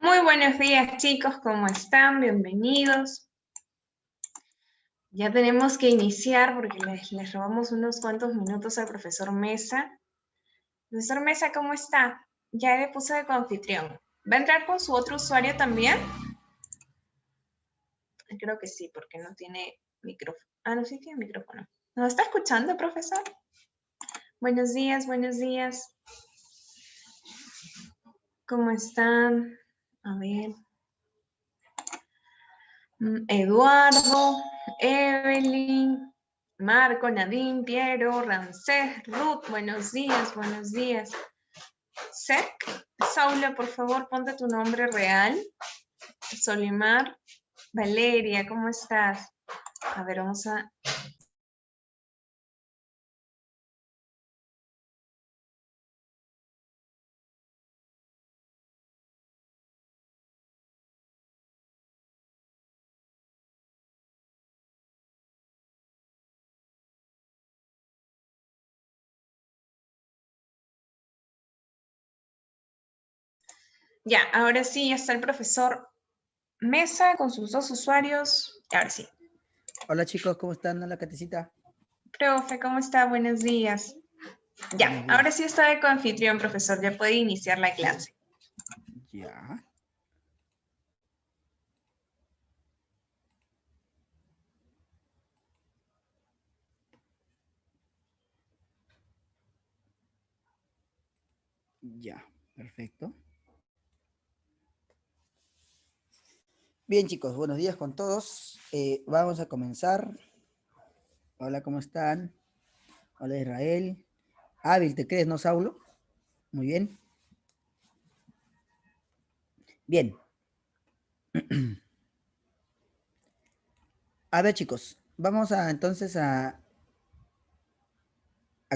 Muy buenos días, chicos, ¿cómo están? Bienvenidos. Ya tenemos que iniciar porque les robamos unos cuantos minutos al profesor Mesa. Profesor Mesa, ¿cómo está? Ya le puse de coanfitrión. ¿Va a entrar con su otro usuario también? Creo que sí, porque no tiene micrófono. Ah, no, sí tiene micrófono. ¿Nos está escuchando, profesor? Buenos días, buenos días. ¿Cómo están? A ver. Eduardo, Evelyn, Marco, Nadine, Piero, Ramsés, Ruth, buenos días, buenos días. Sec, Saula, por favor, ponte tu nombre real. Solimar, Valeria, ¿cómo estás? A ver, vamos a... Ya, ahora sí, ya está el profesor Mesa con sus dos usuarios. Ahora sí. Hola chicos, ¿cómo están? Hola Catecita. Profe, ¿cómo está? Buenos días. Ya, Buenos días. ahora sí está de coanfitrión, profesor. Ya puede iniciar la clase. Ya. Ya, perfecto. Bien chicos, buenos días con todos. Vamos a comenzar. Hola, ¿cómo están? Hola Israel. Hábil, ¿te crees, no, Saulo? Muy bien. Bien. A ver chicos, vamos a entonces a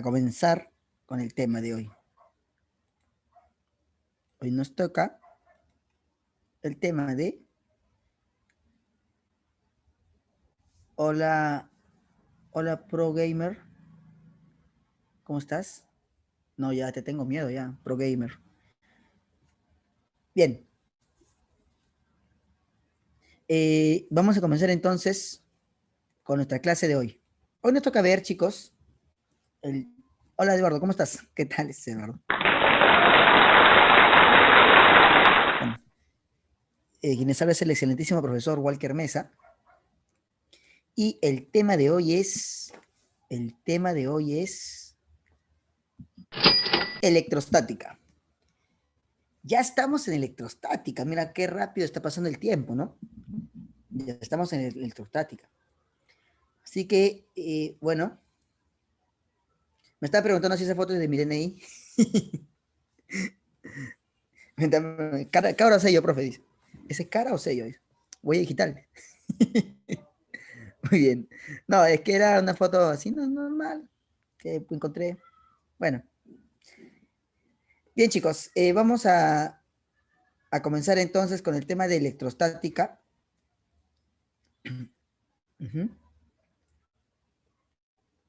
comenzar con el tema de hoy. Hoy nos toca el tema de... Hola, hola Pro Gamer. ¿Cómo estás? No, ya te tengo miedo ya, Pro Gamer. Bien. Vamos a comenzar entonces con nuestra clase de hoy. Hoy nos toca ver, chicos, Hola Eduardo, ¿cómo estás? ¿Qué tal, Eduardo? Bueno, quienes habla es el excelentísimo profesor Walker Mesa. Y el tema de hoy es... electrostática. Ya estamos en electrostática. Mira qué rápido está pasando el tiempo, ¿no? Ya estamos en electrostática. Así que, bueno, me estaba preguntando si esa foto es de mi DNI. ¿Cara o sello, profe? Dice. ¿Ese es cara o sello? Dice. Huella digital. Muy bien. No, es que era una foto así normal que encontré. Bueno. Bien, chicos, vamos a comenzar entonces con el tema de electrostática.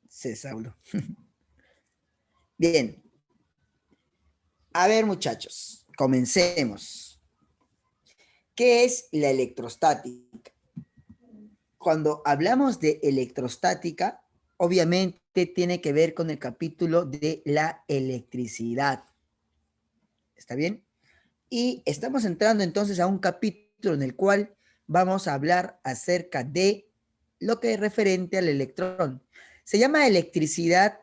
Sí, Saulo. Bien. A ver, muchachos, comencemos. ¿Qué es la electrostática? Cuando hablamos de electrostática, obviamente tiene que ver con el capítulo de la electricidad. ¿Está bien? Y estamos entrando entonces a un capítulo en el cual vamos a hablar acerca de lo que es referente al electrón. Se llama electricidad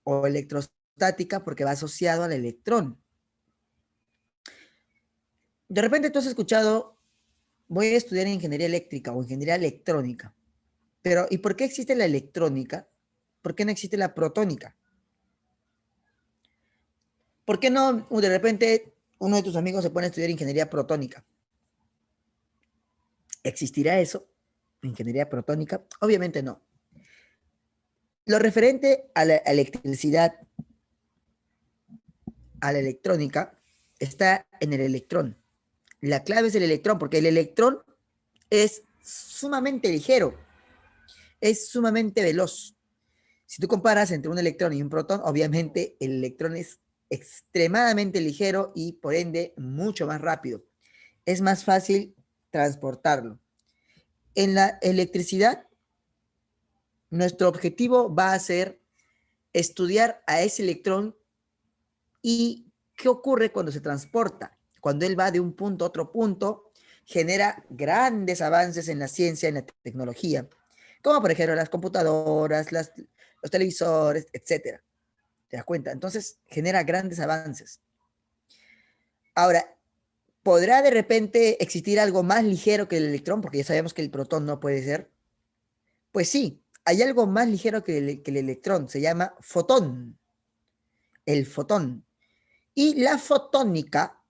o electrostática porque va asociado al electrón. De repente tú has escuchado, voy a estudiar ingeniería eléctrica o ingeniería electrónica. Pero, ¿y por qué existe la electrónica? ¿Por qué no existe la protónica? ¿Por qué no de repente uno de tus amigos se pone a estudiar ingeniería protónica? ¿Existirá eso? ¿Ingeniería protónica? Obviamente no. Lo referente a la electricidad, a la electrónica, está en el electrón. La clave es el electrón, porque el electrón es sumamente ligero, es sumamente veloz. Si tú comparas entre un electrón y un protón, obviamente el electrón es extremadamente ligero y por ende mucho más rápido. es más fácil transportarlo. En la electricidad, nuestro objetivo va a ser estudiar a ese electrón y qué ocurre cuando se transporta. Cuando él va de un punto a otro punto, genera grandes avances en la ciencia, en la tecnología, como por ejemplo las computadoras, los televisores, etcétera. ¿Te das cuenta? Entonces genera grandes avances. Ahora, ¿podrá de repente existir algo más ligero que el electrón? Porque ya sabemos que el protón no puede ser. Pues sí, hay algo más ligero que el electrón, se llama fotón, el fotón. Y la fotónica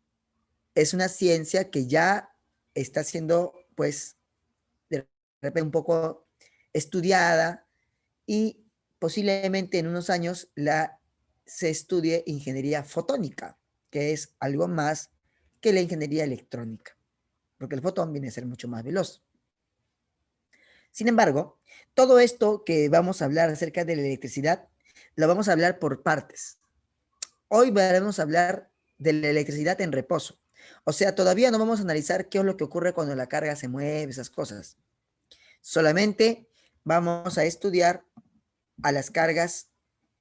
es una ciencia que ya está siendo, pues, de repente un poco estudiada y posiblemente en unos años se estudie ingeniería fotónica, que es algo más que la ingeniería electrónica, porque el fotón viene a ser mucho más veloz. Sin embargo, todo esto que vamos a hablar acerca de la electricidad, lo vamos a hablar por partes. Hoy vamos a hablar de la electricidad en reposo. O sea, todavía no vamos a analizar qué es lo que ocurre cuando la carga se mueve, esas cosas. Solamente vamos a estudiar a las cargas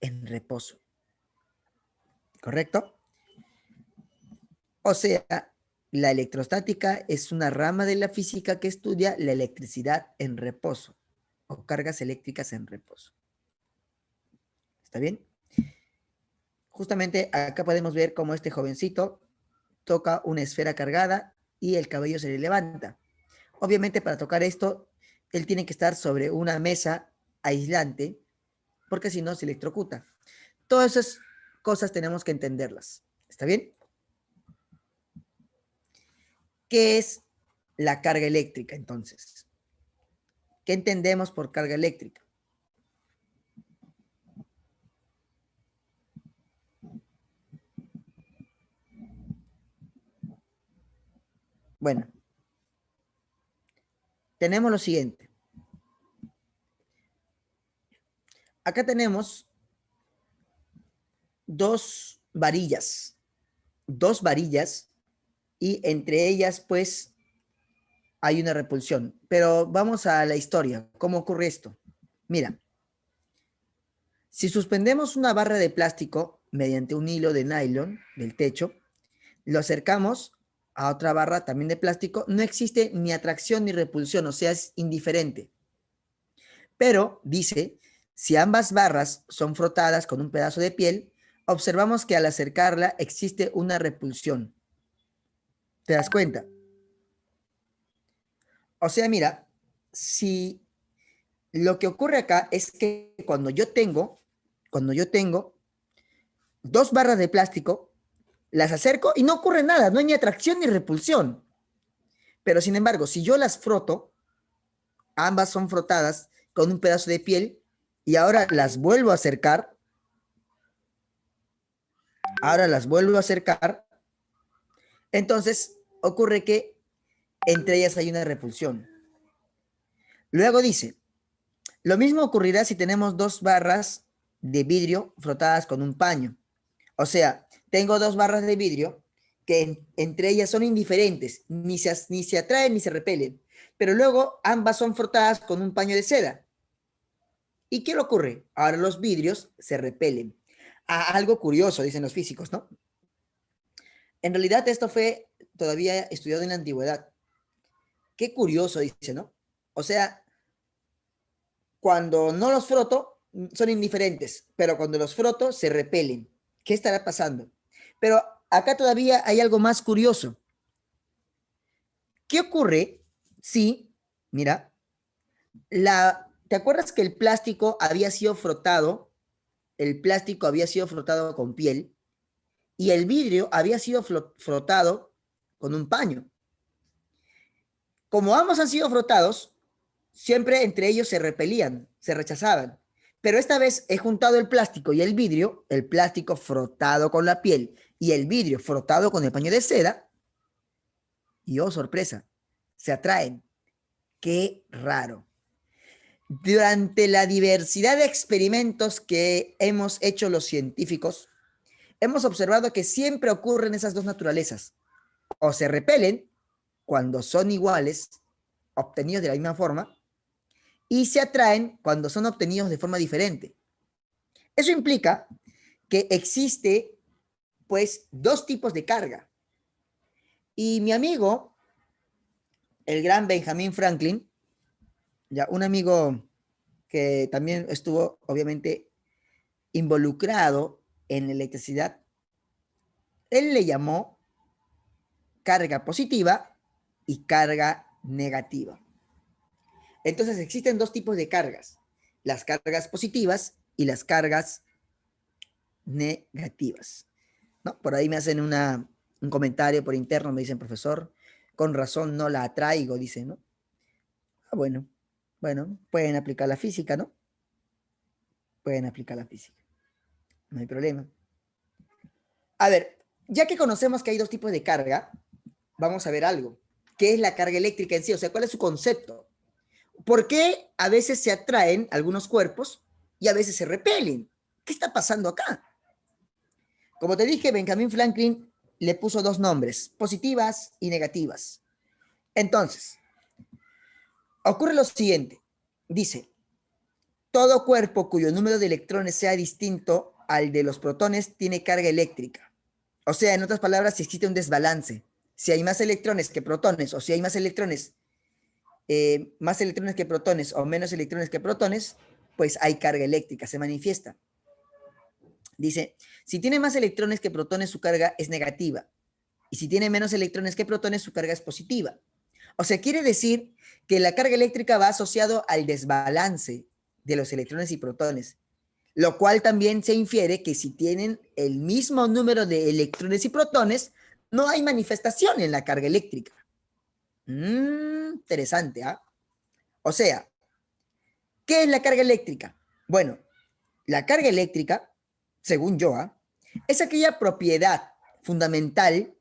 en reposo. ¿Correcto? O sea, la electrostática es una rama de la física que estudia la electricidad en reposo o cargas eléctricas en reposo. ¿Está bien? Justamente acá podemos ver cómo este jovencito toca una esfera cargada y el cabello se le levanta. Obviamente para tocar esto, él tiene que estar sobre una mesa aislante, porque si no se electrocuta. Todas esas cosas tenemos que entenderlas. ¿Está bien? ¿Qué es la carga eléctrica entonces? ¿Qué entendemos por carga eléctrica? Bueno, tenemos lo siguiente. Acá tenemos dos varillas y entre ellas pues hay una repulsión. Pero vamos a la historia. ¿Cómo ocurre esto? Mira, si suspendemos una barra de plástico mediante un hilo de nylon del techo, lo acercamos a otra barra también de plástico, no existe ni atracción ni repulsión, o sea, es indiferente. Pero, dice, si ambas barras son frotadas con un pedazo de piel, observamos que al acercarla existe una repulsión. ¿Te das cuenta? O sea, mira, si lo que ocurre acá es que cuando yo tengo dos barras de plástico, las acerco y no ocurre nada, no hay ni atracción ni repulsión. Pero sin embargo, si yo las froto, ambas son frotadas con un pedazo de piel y ahora las vuelvo a acercar, entonces ocurre que entre ellas hay una repulsión. Luego dice, lo mismo ocurrirá si tenemos dos barras de vidrio frotadas con un paño. O sea, tengo dos barras de vidrio que entre ellas son indiferentes, ni se atraen ni se repelen, pero luego ambas son frotadas con un paño de seda. ¿Y qué le ocurre? Ahora los vidrios se repelen. Algo curioso, dicen los físicos, ¿no? En realidad esto fue todavía estudiado en la antigüedad. Qué curioso, dice, ¿no? O sea, cuando no los froto, son indiferentes, pero cuando los froto, se repelen. ¿Qué estará pasando? Pero acá todavía hay algo más curioso. ¿Qué ocurre si, mira, ¿te acuerdas que el plástico había sido frotado? El plástico había sido frotado con piel y el vidrio había sido frotado con un paño. Como ambos han sido frotados, siempre entre ellos se repelían, se rechazaban. Pero esta vez he juntado el plástico y el plástico frotado con la piel y el vidrio frotado con el paño de seda, y oh, sorpresa, se atraen. Qué raro. Durante la diversidad de experimentos que hemos hecho los científicos, hemos observado que siempre ocurren esas dos naturalezas. O se repelen cuando son iguales, obtenidos de la misma forma, y se atraen cuando son obtenidos de forma diferente. Eso implica que existe, pues, dos tipos de carga. Y mi amigo, el gran Benjamin Franklin, ya un amigo que también estuvo, obviamente, involucrado en la electricidad, él le llamó carga positiva y carga negativa. Entonces existen dos tipos de cargas, las cargas positivas y las cargas negativas, ¿no? Por ahí me hacen un comentario por interno, me dicen, profesor, con razón no la atraigo, dicen, ¿no? Ah, bueno, pueden aplicar la física, ¿no? Pueden aplicar la física, no hay problema. A ver, ya que conocemos que hay dos tipos de carga, vamos a ver algo. ¿Qué es la carga eléctrica en sí? O sea, ¿cuál es su concepto? ¿Por qué a veces se atraen algunos cuerpos y a veces se repelen? ¿Qué está pasando acá? Como te dije, Benjamin Franklin le puso dos nombres, positivas y negativas. Entonces, ocurre lo siguiente. Dice, todo cuerpo cuyo número de electrones sea distinto al de los protones tiene carga eléctrica. O sea, en otras palabras, si existe un desbalance, si hay más electrones que protones, o si hay más electrones que protones o menos electrones que protones, pues hay carga eléctrica, se manifiesta. Dice, si tiene más electrones que protones, su carga es negativa. Y si tiene menos electrones que protones, su carga es positiva. O sea, quiere decir que la carga eléctrica va asociado al desbalance de los electrones y protones, lo cual también se infiere que si tienen el mismo número de electrones y protones, no hay manifestación en la carga eléctrica. Interesante, ¿ah? O sea, ¿qué es la carga eléctrica? Bueno, la carga eléctrica, según yo, es aquella propiedad fundamental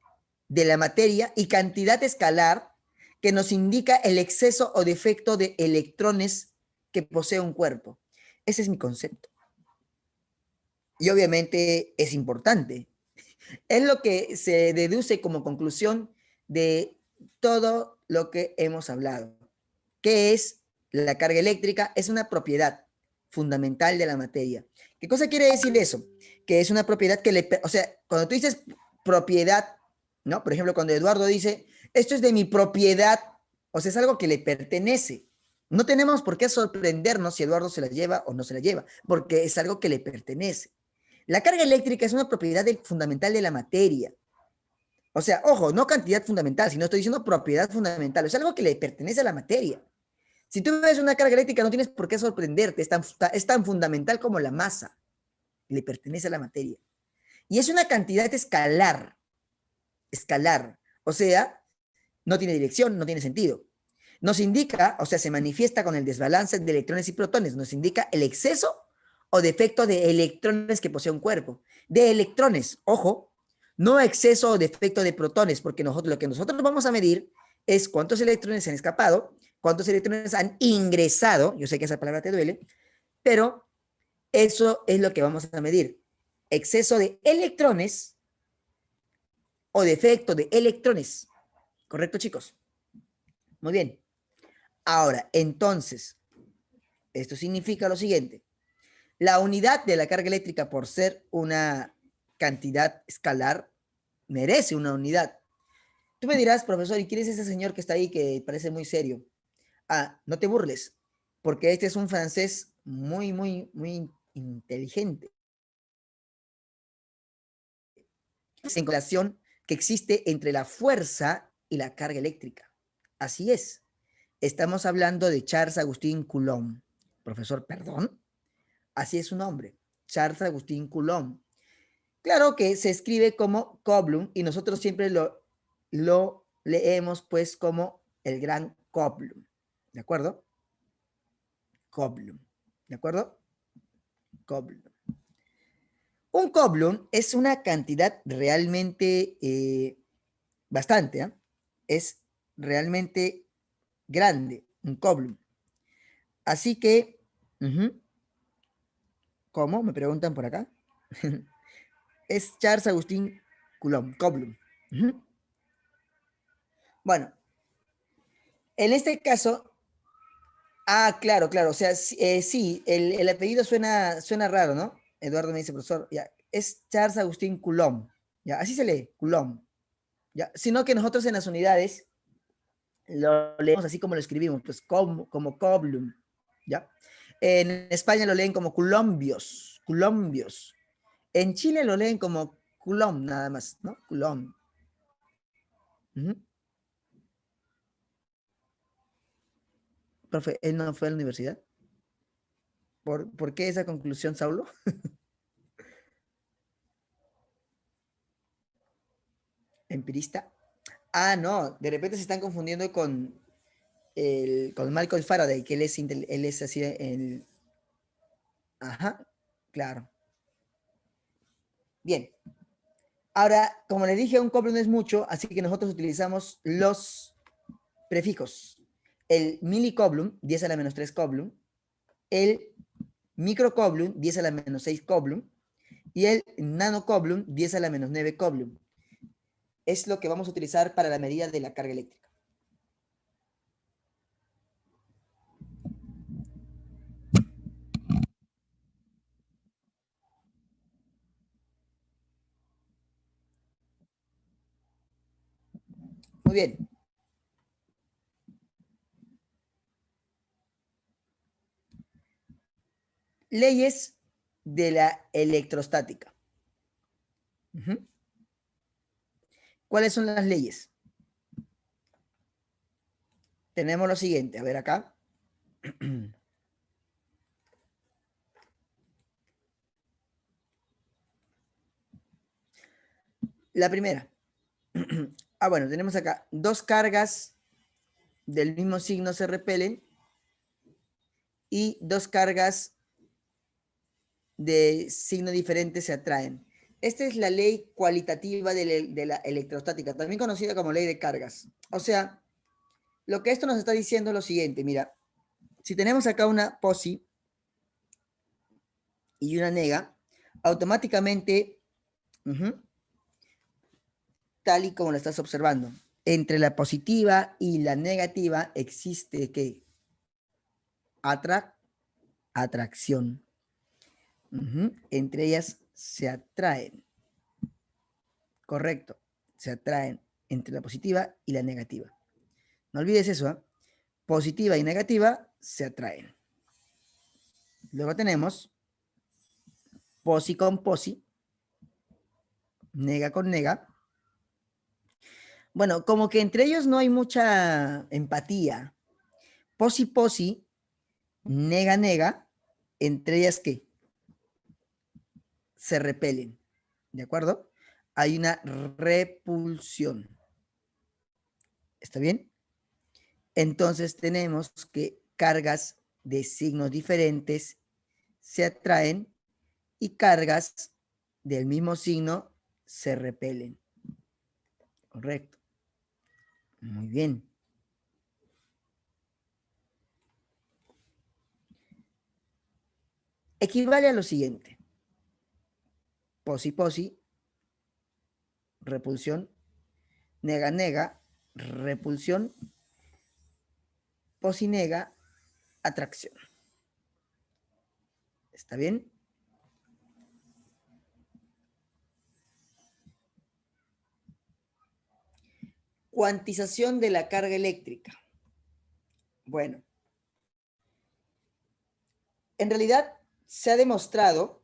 de la materia y cantidad escalar que nos indica el exceso o defecto de electrones que posee un cuerpo. Ese es mi concepto. Y obviamente es importante. Es lo que se deduce como conclusión de todo lo que hemos hablado. ¿Qué es la carga eléctrica? Es una propiedad fundamental de la materia. ¿Qué cosa quiere decir eso? Que es una propiedad que le... O sea, cuando tú dices propiedad, ¿no? Por ejemplo, cuando Eduardo dice, esto es de mi propiedad, o sea, es algo que le pertenece. No tenemos por qué sorprendernos si Eduardo se la lleva o no se la lleva, porque es algo que le pertenece. La carga eléctrica es una propiedad fundamental de la materia. O sea, ojo, no cantidad fundamental, sino estoy diciendo propiedad fundamental. Es algo que le pertenece a la materia. Si tú ves una carga eléctrica, no tienes por qué sorprenderte. Es tan fundamental como la masa. Le pertenece a la materia. Y es una cantidad escalar. Escalar. O sea, no tiene dirección, no tiene sentido. Nos indica, o sea, se manifiesta con el desbalance de electrones y protones. Nos indica el exceso o defecto de electrones que posee un cuerpo. De electrones, ojo, no exceso o defecto de protones, porque lo que nosotros vamos a medir es cuántos electrones se han escapado, cuántos electrones han ingresado, yo sé que esa palabra te duele, pero eso es lo que vamos a medir. Exceso de electrones o defecto de electrones. ¿Correcto, chicos? Muy bien. Ahora, entonces, esto significa lo siguiente. La unidad de la carga eléctrica, por ser una cantidad escalar, merece una unidad. Tú me dirás, profesor, ¿y quién es ese señor que está ahí que parece muy serio? Ah, no te burles, porque este es un francés muy inteligente. En relación que existe entre la fuerza y la carga eléctrica. Así es. Estamos hablando de Charles Agustín Coulomb. Profesor, perdón. Así es su nombre, Charles Agustín Coulomb. Claro que se escribe como Coulomb y nosotros siempre lo leemos pues como el gran Coulomb. ¿De acuerdo? Coulomb. ¿De acuerdo? Coulomb. Un Coulomb es una cantidad realmente bastante, ¿eh? Es realmente grande, un Coulomb. Así que, ¿cómo? Me preguntan por acá. Es Charles Agustín Coulomb. Bueno, En este caso, claro, claro, o sea, sí, el apellido suena raro, ¿no? Eduardo me dice, profesor, ya, es Charles Agustín Coulomb, ya, así se lee, Coulomb, ya, sino que nosotros en las unidades lo leemos así como lo escribimos, pues como Coulomb, ¿ya? En España lo leen como Coulombios, Coulombios. En Chile lo leen como Coulomb nada más, ¿no? Coulomb. Profe, ¿él no fue a la universidad? ¿Por qué esa conclusión, Saulo? ¿Empirista? No, de repente se están confundiendo con Michael Faraday, que él es así el... Ajá, claro. Bien. Ahora, como les dije, un coblum es mucho, así que nosotros utilizamos los prefijos. El milicoblum, 10 a la menos 3 coblum. El microcoblum, 10 a la menos 6 coblum. Y el nanocoblum, 10 a la menos 9 coblum. Es lo que vamos a utilizar para la medida de la carga eléctrica. Muy bien. Leyes de la electrostática. ¿Cuáles son las leyes? Tenemos lo siguiente, a ver acá. La primera. Bueno, tenemos acá dos cargas del mismo signo se repelen y dos cargas de signo diferente se atraen. Esta es la ley cualitativa de la electrostática, también conocida como ley de cargas. O sea, lo que esto nos está diciendo es lo siguiente, mira, si tenemos acá una posi y una nega, automáticamente, tal y como lo estás observando, entre la positiva y la negativa existe ¿qué? Atracción. Entre ellas se atraen. Correcto. Se atraen entre la positiva y la negativa. No olvides eso, ¿eh? Positiva y negativa se atraen. Luego tenemos posi con posi, nega con nega. Bueno, como que entre ellos no hay mucha empatía. Posi posi, nega nega, entre ellas ¿qué? Se repelen. ¿De acuerdo? Hay una repulsión. ¿Está bien? Entonces tenemos que cargas de signos diferentes se atraen y cargas del mismo signo se repelen. Correcto. Muy bien. Equivale a lo siguiente. Posi posi, repulsión. Nega nega, repulsión. Posi nega, atracción. ¿Está bien? Cuantización de la carga eléctrica. Bueno, en realidad se ha demostrado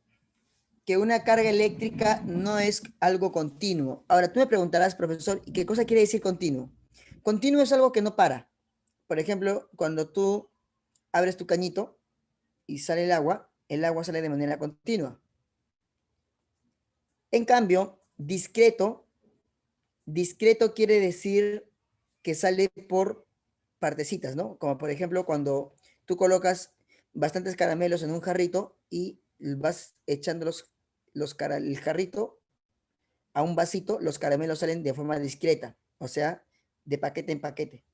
que una carga eléctrica no es algo continuo. Ahora, tú me preguntarás, profesor, ¿y qué cosa quiere decir continuo? Continuo es algo que no para. Por ejemplo, cuando tú abres tu cañito y sale el agua sale de manera continua. En cambio, discreto quiere decir que sale por partecitas, ¿no? Como por ejemplo cuando tú colocas bastantes caramelos en un jarrito y vas echando el jarrito a un vasito, los caramelos salen de forma discreta, o sea, de paquete en paquete.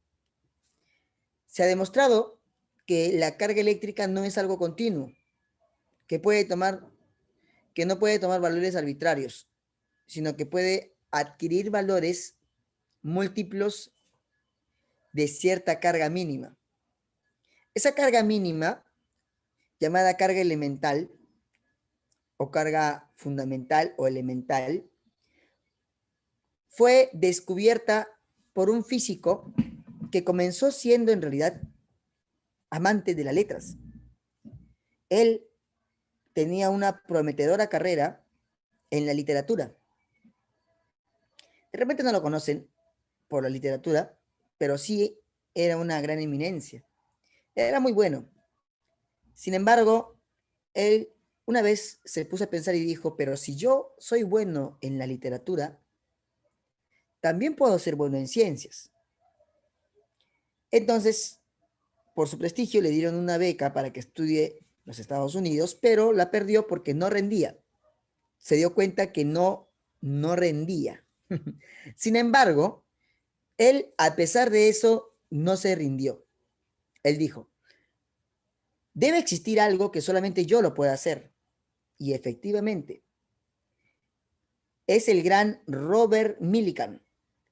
Se ha demostrado que la carga eléctrica no es algo continuo, que no puede tomar valores arbitrarios, sino que puede adquirir valores múltiplos de cierta carga mínima. Esa carga mínima, llamada carga elemental, o carga fundamental o elemental, fue descubierta por un físico que comenzó siendo en realidad amante de las letras. Él tenía una prometedora carrera en la literatura. De repente no lo conocen por la literatura, pero sí era una gran eminencia. Era muy bueno. Sin embargo, él una vez se puso a pensar y dijo, pero si yo soy bueno en la literatura, también puedo ser bueno en ciencias. Entonces, por su prestigio, le dieron una beca para que estudie en los Estados Unidos, pero la perdió porque no rendía. Se dio cuenta que no rendía. Sin embargo, él, a pesar de eso, no se rindió. Él dijo, debe existir algo que solamente yo lo pueda hacer. Y efectivamente, es el gran Robert Millikan.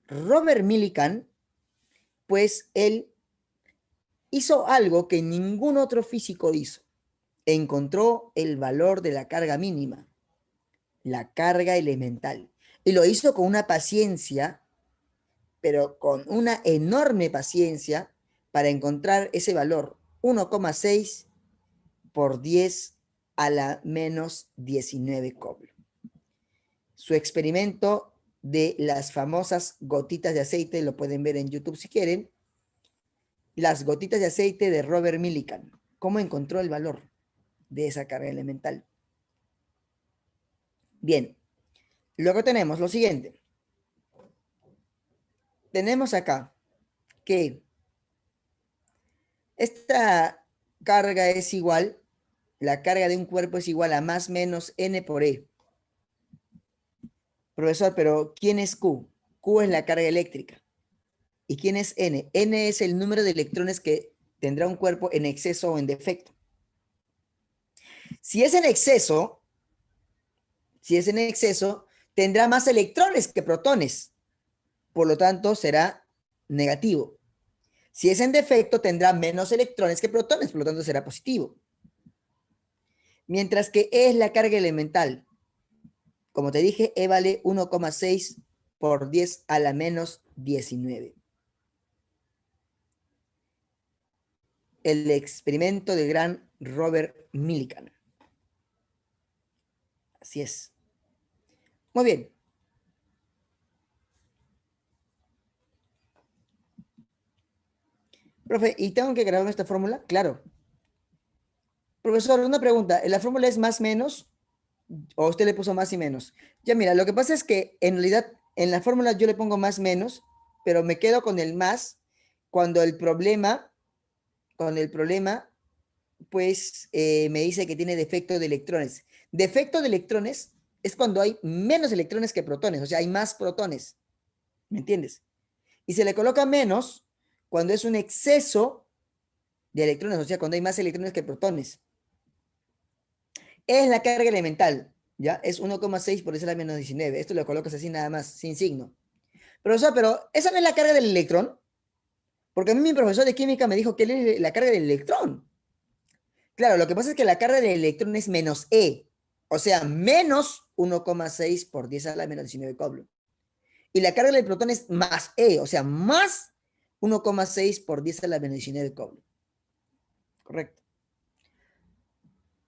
Robert Millikan, pues él hizo algo que ningún otro físico hizo. Encontró el valor de la carga mínima, la carga elemental. Y lo hizo con una paciencia, pero con una enorme paciencia para encontrar ese valor, 1,6 por 10 a la menos 19 coble. Su experimento de las famosas gotitas de aceite, lo pueden ver en YouTube si quieren, las gotitas de aceite de Robert Millikan. ¿Cómo encontró el valor de esa carga elemental? Bien, luego tenemos lo siguiente. Tenemos acá que esta carga es igual, la carga de un cuerpo es igual a más menos n por e. Profesor, pero ¿quién es Q? Q es la carga eléctrica. ¿Y quién es N? N es el número de electrones que tendrá un cuerpo en exceso o en defecto. Si es en exceso, tendrá más electrones que protones. Por lo tanto, será negativo. Si es en defecto, tendrá menos electrones que protones, por lo tanto, será positivo. Mientras que E es la carga elemental. Como te dije, E vale 1,6 por 10 a la menos 19. El experimento del gran Robert Millikan. Así es. Muy bien. Profe, ¿y tengo que grabar esta fórmula? Claro. Profesor, una pregunta. ¿La fórmula es más menos? ¿O usted le puso más y menos? Ya mira, lo que pasa es que en realidad en la fórmula yo le pongo más menos, pero me quedo con el más cuando el problema, pues me dice que tiene defecto de electrones. Defecto de electrones es cuando hay menos electrones que protones, o sea, hay más protones. ¿Me entiendes? Y se le coloca menos cuando es un exceso de electrones, o sea, cuando hay más electrones que protones. Es la carga elemental, ¿ya? Es 1,6 por 10 a la menos 19. Esto lo colocas así nada más, sin signo. Profesor, pero ¿esa no es la carga del electrón? Porque a mí mi profesor de química me dijo que es la carga del electrón. Claro, lo que pasa es que la carga del electrón es menos E, o sea, menos 1,6 por 10 a la menos 19 coble. Y la carga del protón es más E, o sea, más 1,6 por 10 a la menos 19 coble. Correcto.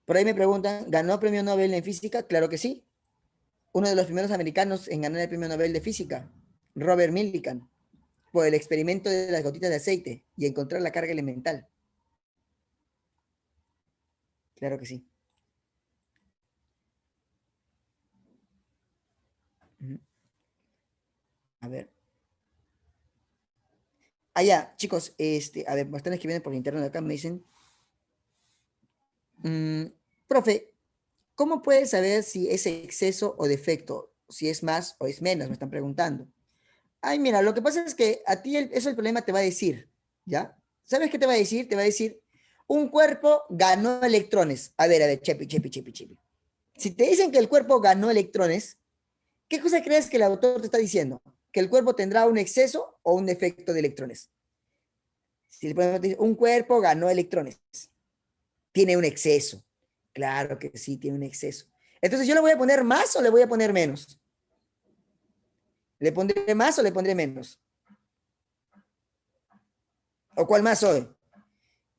Por ahí me preguntan, ¿ganó premio Nobel en física? Claro que sí. Uno de los primeros americanos en ganar el premio Nobel de física, Robert Millikan, por el experimento de las gotitas de aceite y encontrar la carga elemental. Claro que sí. A ver. Allá, chicos, a ver, me están escribiendo por internet acá, me dicen. Profe, ¿cómo puedes saber si es exceso o defecto? Si es más o es menos, me están preguntando. Ay, mira, lo que pasa es que a ti eso el problema te va a decir, ¿ya? ¿Sabes qué te va a decir? Te va a decir, un cuerpo ganó electrones. A ver, chepi. Si te dicen que el cuerpo ganó electrones, ¿qué cosa crees que el autor te está diciendo? ¿Que el cuerpo tendrá un exceso o un defecto de electrones? Si le ponemos un cuerpo ganó electrones, tiene un exceso. Claro que sí, tiene un exceso. Entonces, ¿yo le voy a poner más o le voy a poner menos? ¿Le pondré más o le pondré menos? ¿O cuál más hoy?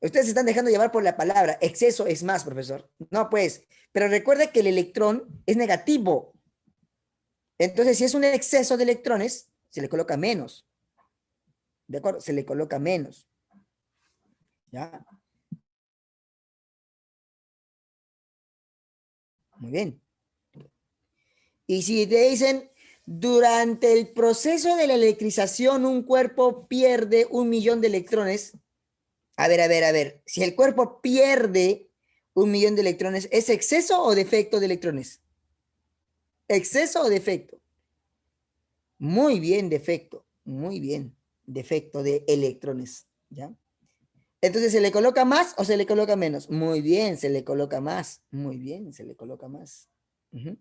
Ustedes se están dejando llevar por la palabra. Exceso es más, profesor. No, pues. Pero recuerda que el electrón es negativo. Entonces, si es un exceso de electrones, se le coloca menos. ¿De acuerdo? Se le coloca menos. ¿Ya? Muy bien. Y si te dicen, durante el proceso de la electrización, un cuerpo pierde 1.000.000 de electrones. A ver, a ver, a ver. Si el cuerpo pierde 1.000.000 de electrones, ¿es exceso o defecto de electrones? ¿Exceso o defecto? Muy bien, defecto. Muy bien. Defecto de electrones. ¿Ya? Entonces, ¿se le coloca más o se le coloca menos? Muy bien, se le coloca más. Muy bien, se le coloca más. Ujú.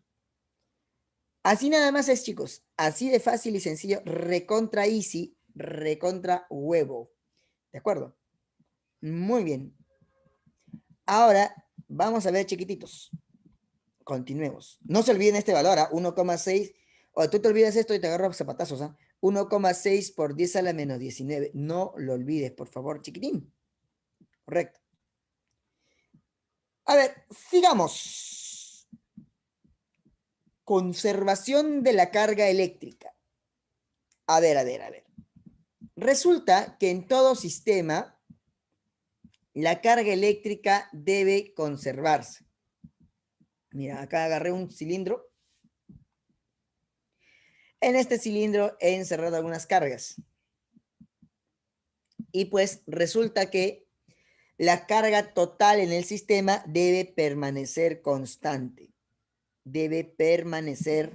Así nada más es, chicos. Así de fácil y sencillo. Recontra easy, recontra huevo. ¿De acuerdo? Muy bien. Ahora, vamos a ver, chiquititos. Continuemos. No se olviden este valor, 1,6. O tú te olvidas esto y te agarro zapatazos, 1,6 por 10 a la menos 19. No lo olvides, por favor, chiquitín. Correcto. A ver, sigamos. Conservación de la carga eléctrica. A ver, a ver, a ver. Resulta que en todo sistema la carga eléctrica debe conservarse. Mira, acá agarré un cilindro. En este cilindro he encerrado algunas cargas. Y pues resulta que la carga total en el sistema debe permanecer constante. Debe permanecer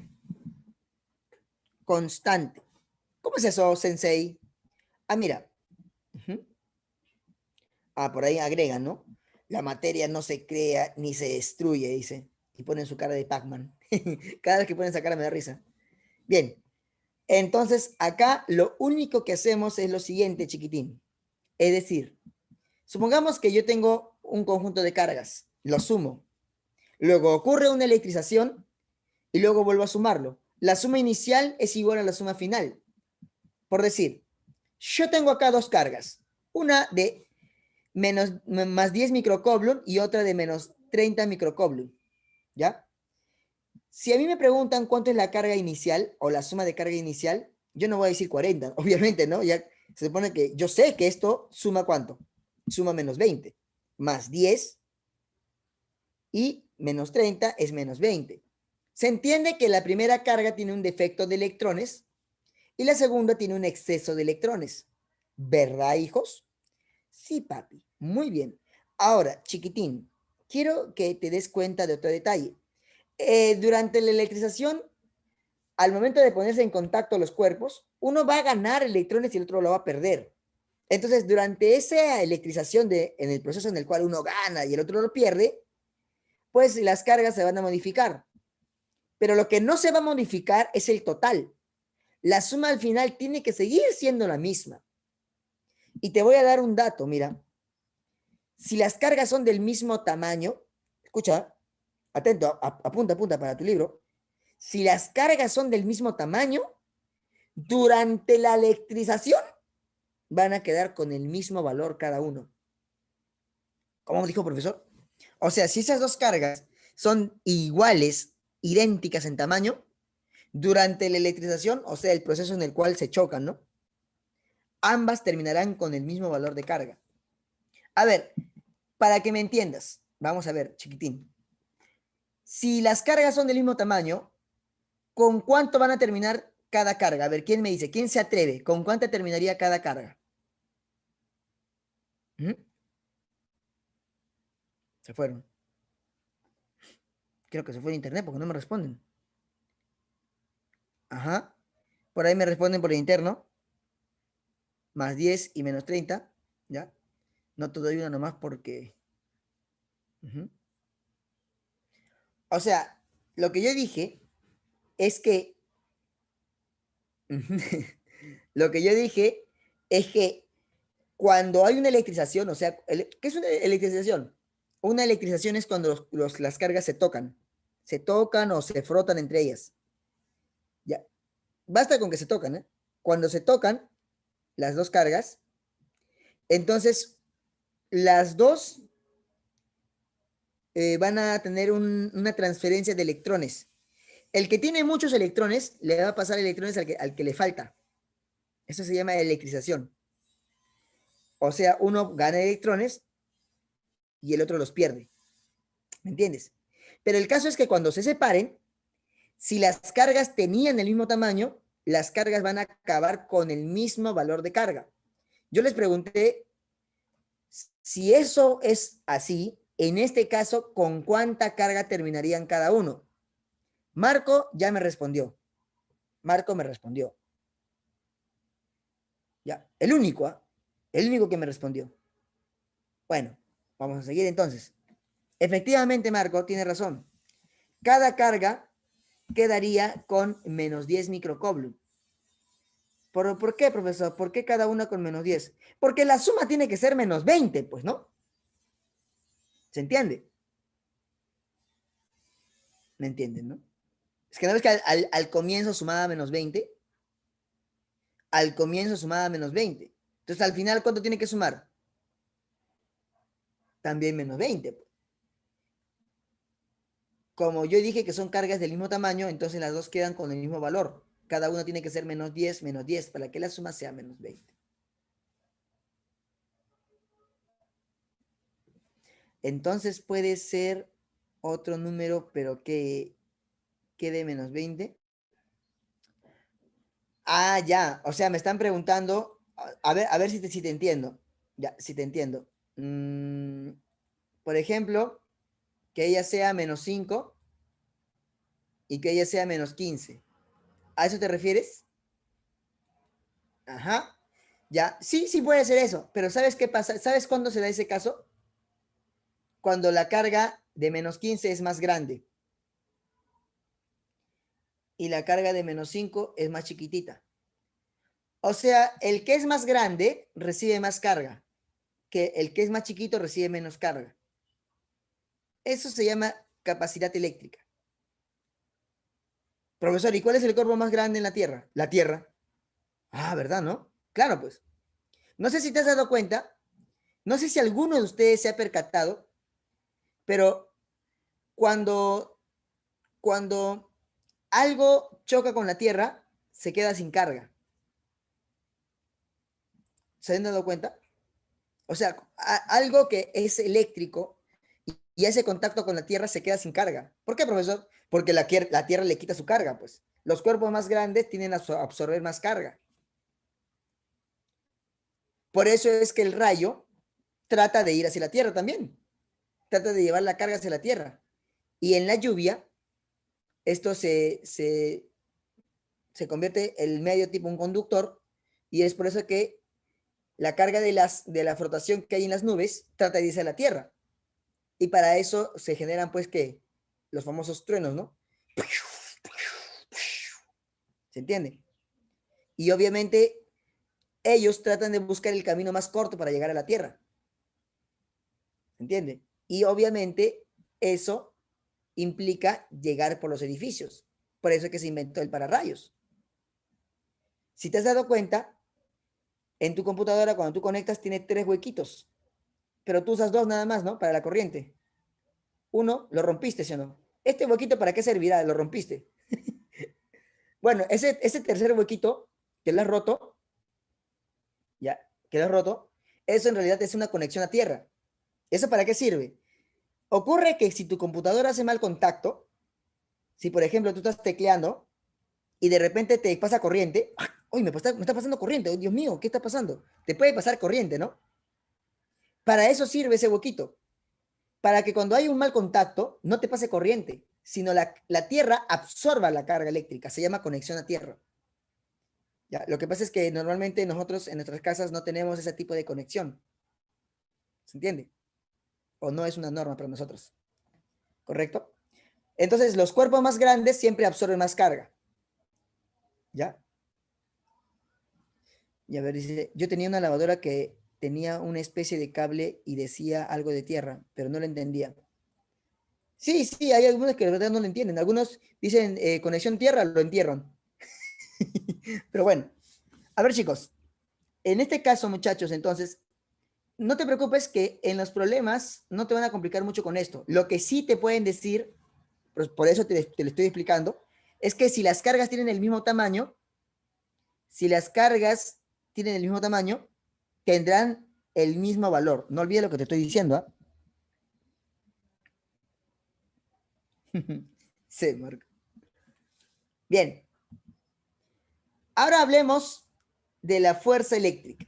constante. ¿Cómo es eso, Sensei? Ah, mira. Ah, por ahí agregan, ¿no? La materia no se crea ni se destruye, dice. Y ponen su cara de Pac-Man. Cada vez que ponen esa cara me da risa. Bien. Entonces, acá lo único que hacemos es lo siguiente, chiquitín. Es decir, supongamos que yo tengo un conjunto de cargas. Lo sumo. Luego ocurre una electrización y luego vuelvo a sumarlo. La suma inicial es igual a la suma final. Por decir, yo tengo acá dos cargas. Una de más 10 microcoulomb y otra de menos 30 microcoulomb. ¿Ya? Si a mí me preguntan cuánto es la carga inicial o la suma de carga inicial, yo no voy a decir 40, obviamente, ¿no? Ya se supone que yo sé que esto suma ¿cuánto? Suma menos 20, más 10 y menos 30 es menos 20. Se entiende que la primera carga tiene un defecto de electrones y la segunda tiene un exceso de electrones. ¿Verdad, hijos? Sí, papi. Muy bien. Ahora, chiquitín, quiero que te des cuenta de otro detalle. Durante la electrización, al momento de ponerse en contacto los cuerpos, uno va a ganar electrones y el otro lo va a perder. Entonces, durante esa electrización en el proceso en el cual uno gana y el otro lo pierde, pues las cargas se van a modificar. Pero lo que no se va a modificar es el total. La suma al final tiene que seguir siendo la misma. Y te voy a dar un dato, mira. Si las cargas son del mismo tamaño, escucha, atento, apunta, apunta para tu libro. Si las cargas son del mismo tamaño, durante la electrización van a quedar con el mismo valor cada uno. ¿Cómo dijo, profesor? O sea, si esas dos cargas son iguales, idénticas en tamaño, durante la electrización, o sea, el proceso en el cual se chocan, ¿no? Ambas terminarán con el mismo valor de carga. A ver, para que me entiendas, vamos a ver, chiquitín. Si las cargas son del mismo tamaño, ¿con cuánto van a terminar cada carga? A ver, ¿quién me dice? ¿Quién se atreve? ¿Con cuánto terminaría cada carga? ¿Mm? Se fueron. Creo que se fue de internet porque no me responden. Ajá. Por ahí me responden por el interno. Más 10 y menos 30. ¿Ya? No te doy una nomás porque... O sea, lo que yo dije es que... Lo que yo dije es que Cuando hay una electrización, o sea, ¿qué es una electrización? Una electrización es cuando las cargas se tocan o se frotan entre ellas. Ya, basta con que se tocan, ¿eh? Cuando se tocan las dos cargas, entonces las dos van a tener una transferencia de electrones. El que tiene muchos electrones le va a pasar electrones al que le falta. Eso se llama electrización. O sea, uno gana electrones y el otro los pierde. ¿Me entiendes? Pero el caso es que cuando se separen, si las cargas tenían el mismo tamaño, las cargas van a acabar con el mismo valor de carga. Yo les pregunté si eso es así, en este caso, ¿con cuánta carga terminarían cada uno? Marco ya me respondió. Marco me respondió. Ya, el único, ¿eh? El único que me respondió. Bueno, vamos a seguir entonces. Efectivamente, Marco tiene razón. Cada carga quedaría con menos 10 microcoulomb. ¿Por qué, profesor? ¿Por qué cada una con menos 10? Porque la suma tiene que ser menos 20, pues, ¿no? ¿Se entiende? ¿Me entienden, no? Es que no ves que al comienzo sumaba menos 20. Al comienzo sumaba menos 20. Entonces, al final, ¿cuánto tiene que sumar? También menos 20. Pues. Como yo dije que son cargas del mismo tamaño, entonces las dos quedan con el mismo valor. Cada una tiene que ser menos 10, para que la suma sea menos 20. Entonces puede ser otro número, pero que quede menos 20. Ah, ya. O sea, me están preguntando. A ver si te entiendo. Ya, si te entiendo. Por ejemplo, que ella sea menos 5 y que ella sea menos 15. ¿A eso te refieres? Ajá. Ya. Sí, sí puede ser eso. Pero ¿sabes qué pasa? ¿Sabes cuándo se da ese caso? Cuando la carga de menos 15 es más grande. Y la carga de menos 5 es más chiquitita. O sea, el que es más grande recibe más carga, que el que es más chiquito recibe menos carga. Eso se llama capacidad eléctrica. Profesor, ¿y cuál es el cuerpo más grande en la Tierra? La Tierra. Ah, ¿verdad, no? Claro, pues. No sé si te has dado cuenta, no sé si alguno de ustedes se ha percatado, pero cuando, cuando algo choca con la Tierra, se queda sin carga. ¿Se han dado cuenta? O sea, algo que es eléctrico y hace contacto con la Tierra se queda sin carga. ¿Por qué, profesor? Porque la Tierra le quita su carga, pues. Los cuerpos más grandes tienden a absorber más carga. Por eso es que el rayo trata de ir hacia la Tierra también. Trata de llevar la carga hacia la Tierra. Y en la lluvia, esto se convierte el medio tipo un conductor y es por eso que la carga de la frotación que hay en las nubes trata de irse a la Tierra. Y para eso se generan, pues, que los famosos truenos, ¿no? ¿Se entiende? Y obviamente ellos tratan de buscar el camino más corto para llegar a la Tierra. ¿Se entiende? Y obviamente eso implica llegar por los edificios. Por eso es que se inventó el pararrayos. Si te has dado cuenta, en tu computadora cuando tú conectas tiene 3 huequitos, pero tú usas 2 nada más, ¿no? Para la corriente. Uno, lo rompiste, ¿sí o no? ¿Este huequito para qué servirá? Lo rompiste. Bueno, ese tercer huequito que lo has roto, ya, que lo has roto, eso en realidad es una conexión a tierra. ¿Eso para qué sirve? Ocurre que si tu computadora hace mal contacto, si por ejemplo tú estás tecleando y de repente te pasa corriente, ¡uy, me está pasando corriente! ¡Oh, Dios mío! ¿Qué está pasando? Te puede pasar corriente, ¿no? Para eso sirve ese huequito. Para que cuando hay un mal contacto no te pase corriente, sino la tierra absorba la carga eléctrica. Se llama conexión a tierra. ¿Ya? Lo que pasa es que normalmente nosotros en nuestras casas no tenemos ese tipo de conexión. ¿Se entiende? O no es una norma para nosotros. ¿Correcto? Entonces, los cuerpos más grandes siempre absorben más carga. ¿Ya? Y a ver, dice, yo tenía una lavadora que tenía una especie de cable y decía algo de tierra, pero no lo entendía. Sí, sí, hay algunos que de verdad no lo entienden. Algunos dicen conexión tierra, lo entierran. Pero bueno, a ver chicos, en este caso muchachos, entonces, no te preocupes que en los problemas no te van a complicar mucho con esto. Lo que sí te pueden decir, pues por eso te lo estoy explicando, es que si las cargas tienen el mismo tamaño, si las cargas tienen el mismo tamaño, tendrán el mismo valor. No olvides lo que te estoy diciendo, ¿ah? Sí, Marco. Bien, ahora hablemos de la fuerza eléctrica.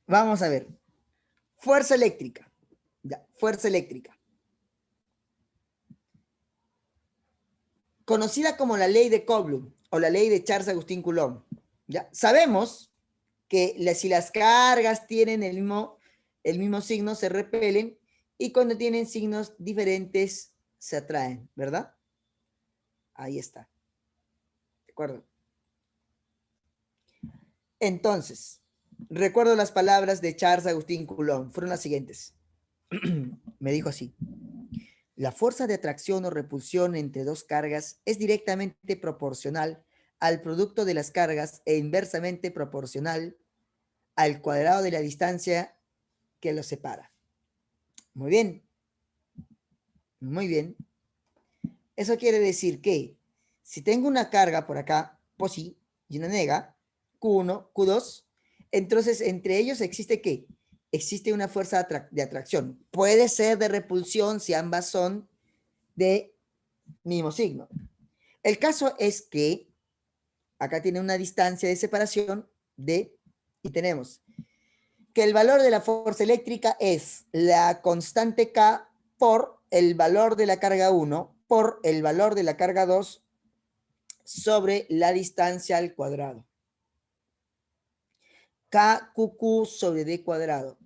Vamos a ver. Fuerza eléctrica. Ya, fuerza eléctrica. Conocida como la ley de Coulomb o la ley de Charles-Agustín Coulomb. ¿Ya? Sabemos que si las cargas tienen el mismo signo, se repelen, y cuando tienen signos diferentes, se atraen, ¿verdad? Ahí está. ¿De acuerdo? Entonces, recuerdo las palabras de Charles-Agustín Coulomb. Fueron las siguientes. Me dijo así: la fuerza de atracción o repulsión entre dos cargas es directamente proporcional al producto de las cargas e inversamente proporcional al cuadrado de la distancia que los separa. Muy bien. Muy bien. Eso quiere decir que si tengo una carga por acá, posi, y una nega, Q1, Q2, entonces entre ellos existe ¿qué? Existe una fuerza de atracción. Puede ser de repulsión si ambas son de mismo signo. El caso es que acá tiene una distancia de separación de, y tenemos que el valor de la fuerza eléctrica es la constante K por el valor de la carga 1 por el valor de la carga 2 sobre la distancia al cuadrado. KQQ sobre D cuadrado.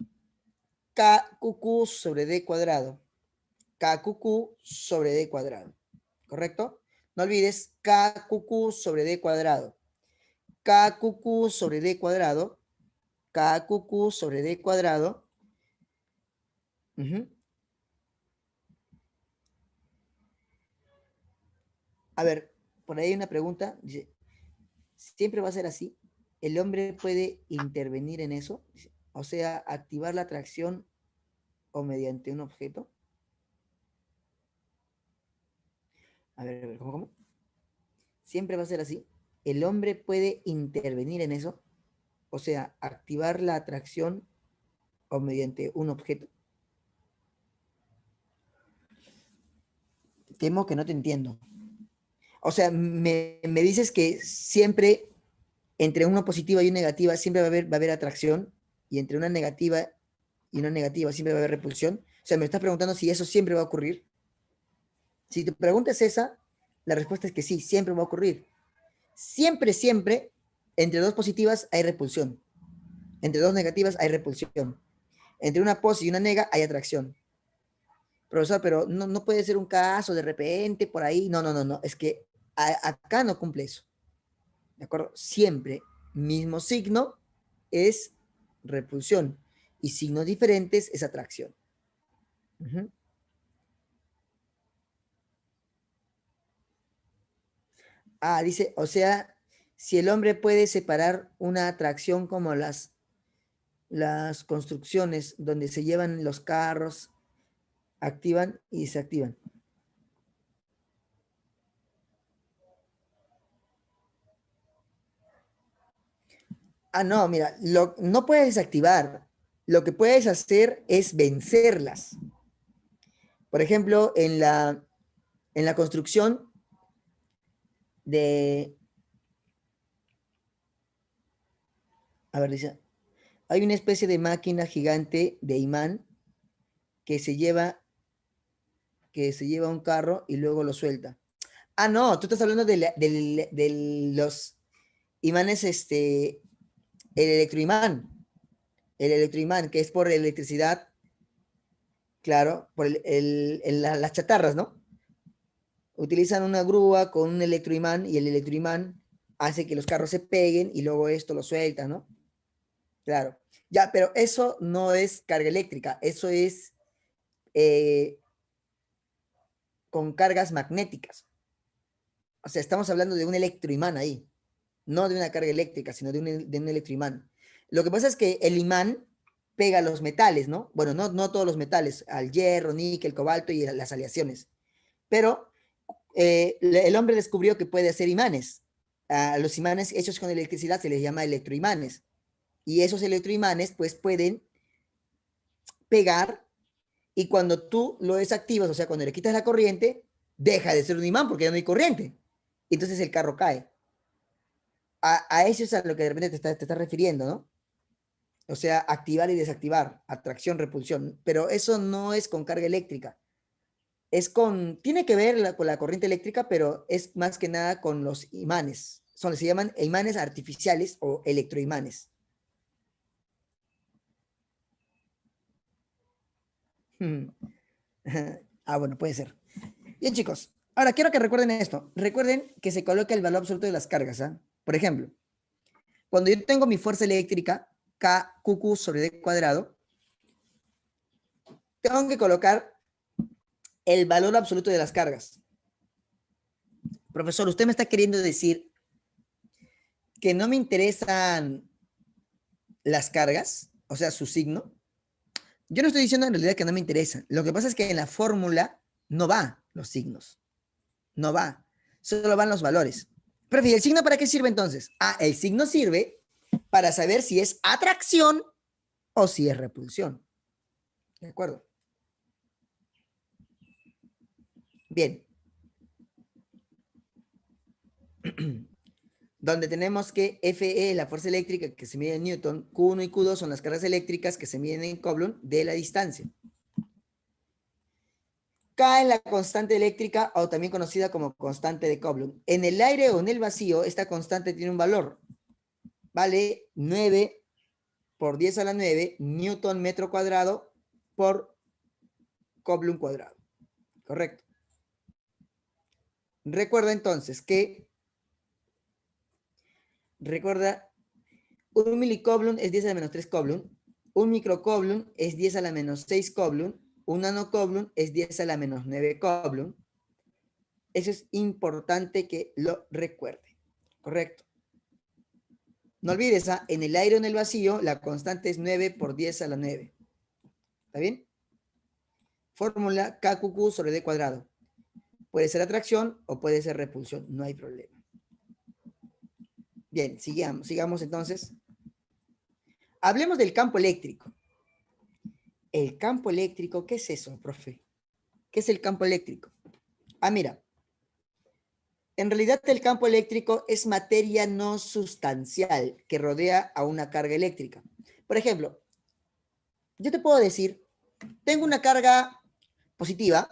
KQQ sobre D cuadrado. KQQ sobre D cuadrado. ¿Correcto? No olvides KQQ sobre D cuadrado. KQQ sobre D cuadrado. KQQ sobre D cuadrado. A ver, por ahí hay una pregunta. Dice, ¿siempre va a ser así? ¿El hombre puede intervenir en eso? O sea, activar la atracción o mediante un objeto. A ver, ¿cómo? ¿Siempre va a ser así? ¿El hombre puede intervenir en eso? O sea, activar la atracción o mediante un objeto. Temo que no te entiendo. O sea, me dices que siempre entre una positiva y una negativa siempre va a haber atracción, y entre una negativa y una negativa siempre va a haber repulsión. O sea, me estás preguntando si eso siempre va a ocurrir. Si tu pregunta es esa, la respuesta es que sí, siempre va a ocurrir. Siempre, siempre, entre dos positivas hay repulsión. Entre dos negativas hay repulsión. Entre una posi y una nega hay atracción. Profesor, pero no puede ser un caso de repente por ahí. No. Es que acá no cumple eso. ¿De acuerdo? Siempre, mismo signo es repulsión y signos diferentes es atracción. Dice, o sea, si el hombre puede separar una atracción como las construcciones donde se llevan los carros, activan y desactivan. No, mira, no puedes desactivar. Lo que puedes hacer es vencerlas. Por ejemplo, en la construcción de... A ver, dice, hay una especie de máquina gigante de imán que se lleva un carro y luego lo suelta. No, tú estás hablando de los imanes, el electroimán. El electroimán, que es por electricidad, claro, por las chatarras, ¿no? Utilizan una grúa con un electroimán y el electroimán hace que los carros se peguen y luego esto lo suelta, ¿no? Claro. Ya, pero eso no es carga eléctrica, eso es con cargas magnéticas. O sea, estamos hablando de un electroimán ahí, no de una carga eléctrica, sino de un electroimán. Lo que pasa es que el imán pega los metales, ¿no? Bueno, no todos los metales, al hierro, níquel, cobalto y las aleaciones. Pero el hombre descubrió que puede hacer imanes. A los imanes hechos con electricidad se les llama electroimanes. Y esos electroimanes, pues, pueden pegar y cuando tú lo desactivas, o sea, cuando le quitas la corriente, deja de ser un imán porque ya no hay corriente. Entonces el carro cae. A eso es a lo que de repente te estás refiriendo, ¿no? O sea, activar y desactivar, atracción, repulsión. Pero eso no es con carga eléctrica. Tiene que ver con la corriente eléctrica, pero es más que nada con los imanes. Se llaman imanes artificiales o electroimanes. Bueno, puede ser. Bien, chicos. Ahora, quiero que recuerden esto. Recuerden que se coloca el valor absoluto de las cargas. Por ejemplo, cuando yo tengo mi fuerza eléctrica, KQQ sobre D cuadrado, tengo que colocar el valor absoluto de las cargas. Profesor, usted me está queriendo decir que no me interesan las cargas, o sea, su signo. Yo no estoy diciendo en realidad que no me interesa. Lo que pasa es que en la fórmula no va los signos. No va. Solo van los valores. Pero, ¿y el signo para qué sirve entonces? El signo sirve para saber si es atracción o si es repulsión. ¿De acuerdo? Bien. Donde tenemos que Fe, la fuerza eléctrica que se mide en Newton, Q1 y Q2 son las cargas eléctricas que se miden en Coulomb de la distancia. K es la constante eléctrica o también conocida como constante de Coulomb. En el aire o en el vacío, esta constante tiene un valor. Vale 9 por 10 a la 9 Newton metro cuadrado por Coulomb cuadrado. Correcto. Recuerda entonces que un milicoulomb es 10 a la menos 3 coulomb, un microcoulomb es 10 a la menos 6 coulomb, un nanocoulomb es 10 a la menos 9 coulomb. Eso es importante que lo recuerde. Correcto. No olvides, en el aire o en el vacío, la constante es 9 por 10 a la 9. ¿Está bien? Fórmula KQQ sobre D cuadrado. Puede ser atracción o puede ser repulsión. No hay problema. Bien, sigamos entonces. Hablemos del campo eléctrico. El campo eléctrico, ¿qué es eso, profe? ¿Qué es el campo eléctrico? Mira. En realidad el campo eléctrico es materia no sustancial que rodea a una carga eléctrica. Por ejemplo, yo te puedo decir, tengo una carga positiva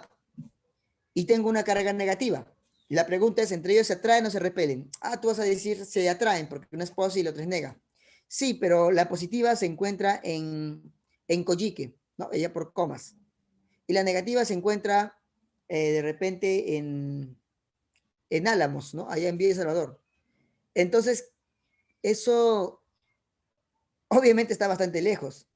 y tengo una carga negativa. La pregunta es, ¿entre ellos se atraen o se repelen? Tú vas a decir, se atraen porque uno es positiva y el otro es nega. Sí, pero la positiva se encuentra en Coyique, ¿no? Ella por comas. Y la negativa se encuentra de repente en Álamos, ¿no? Allá en Villa Salvador. Entonces, eso obviamente está bastante lejos.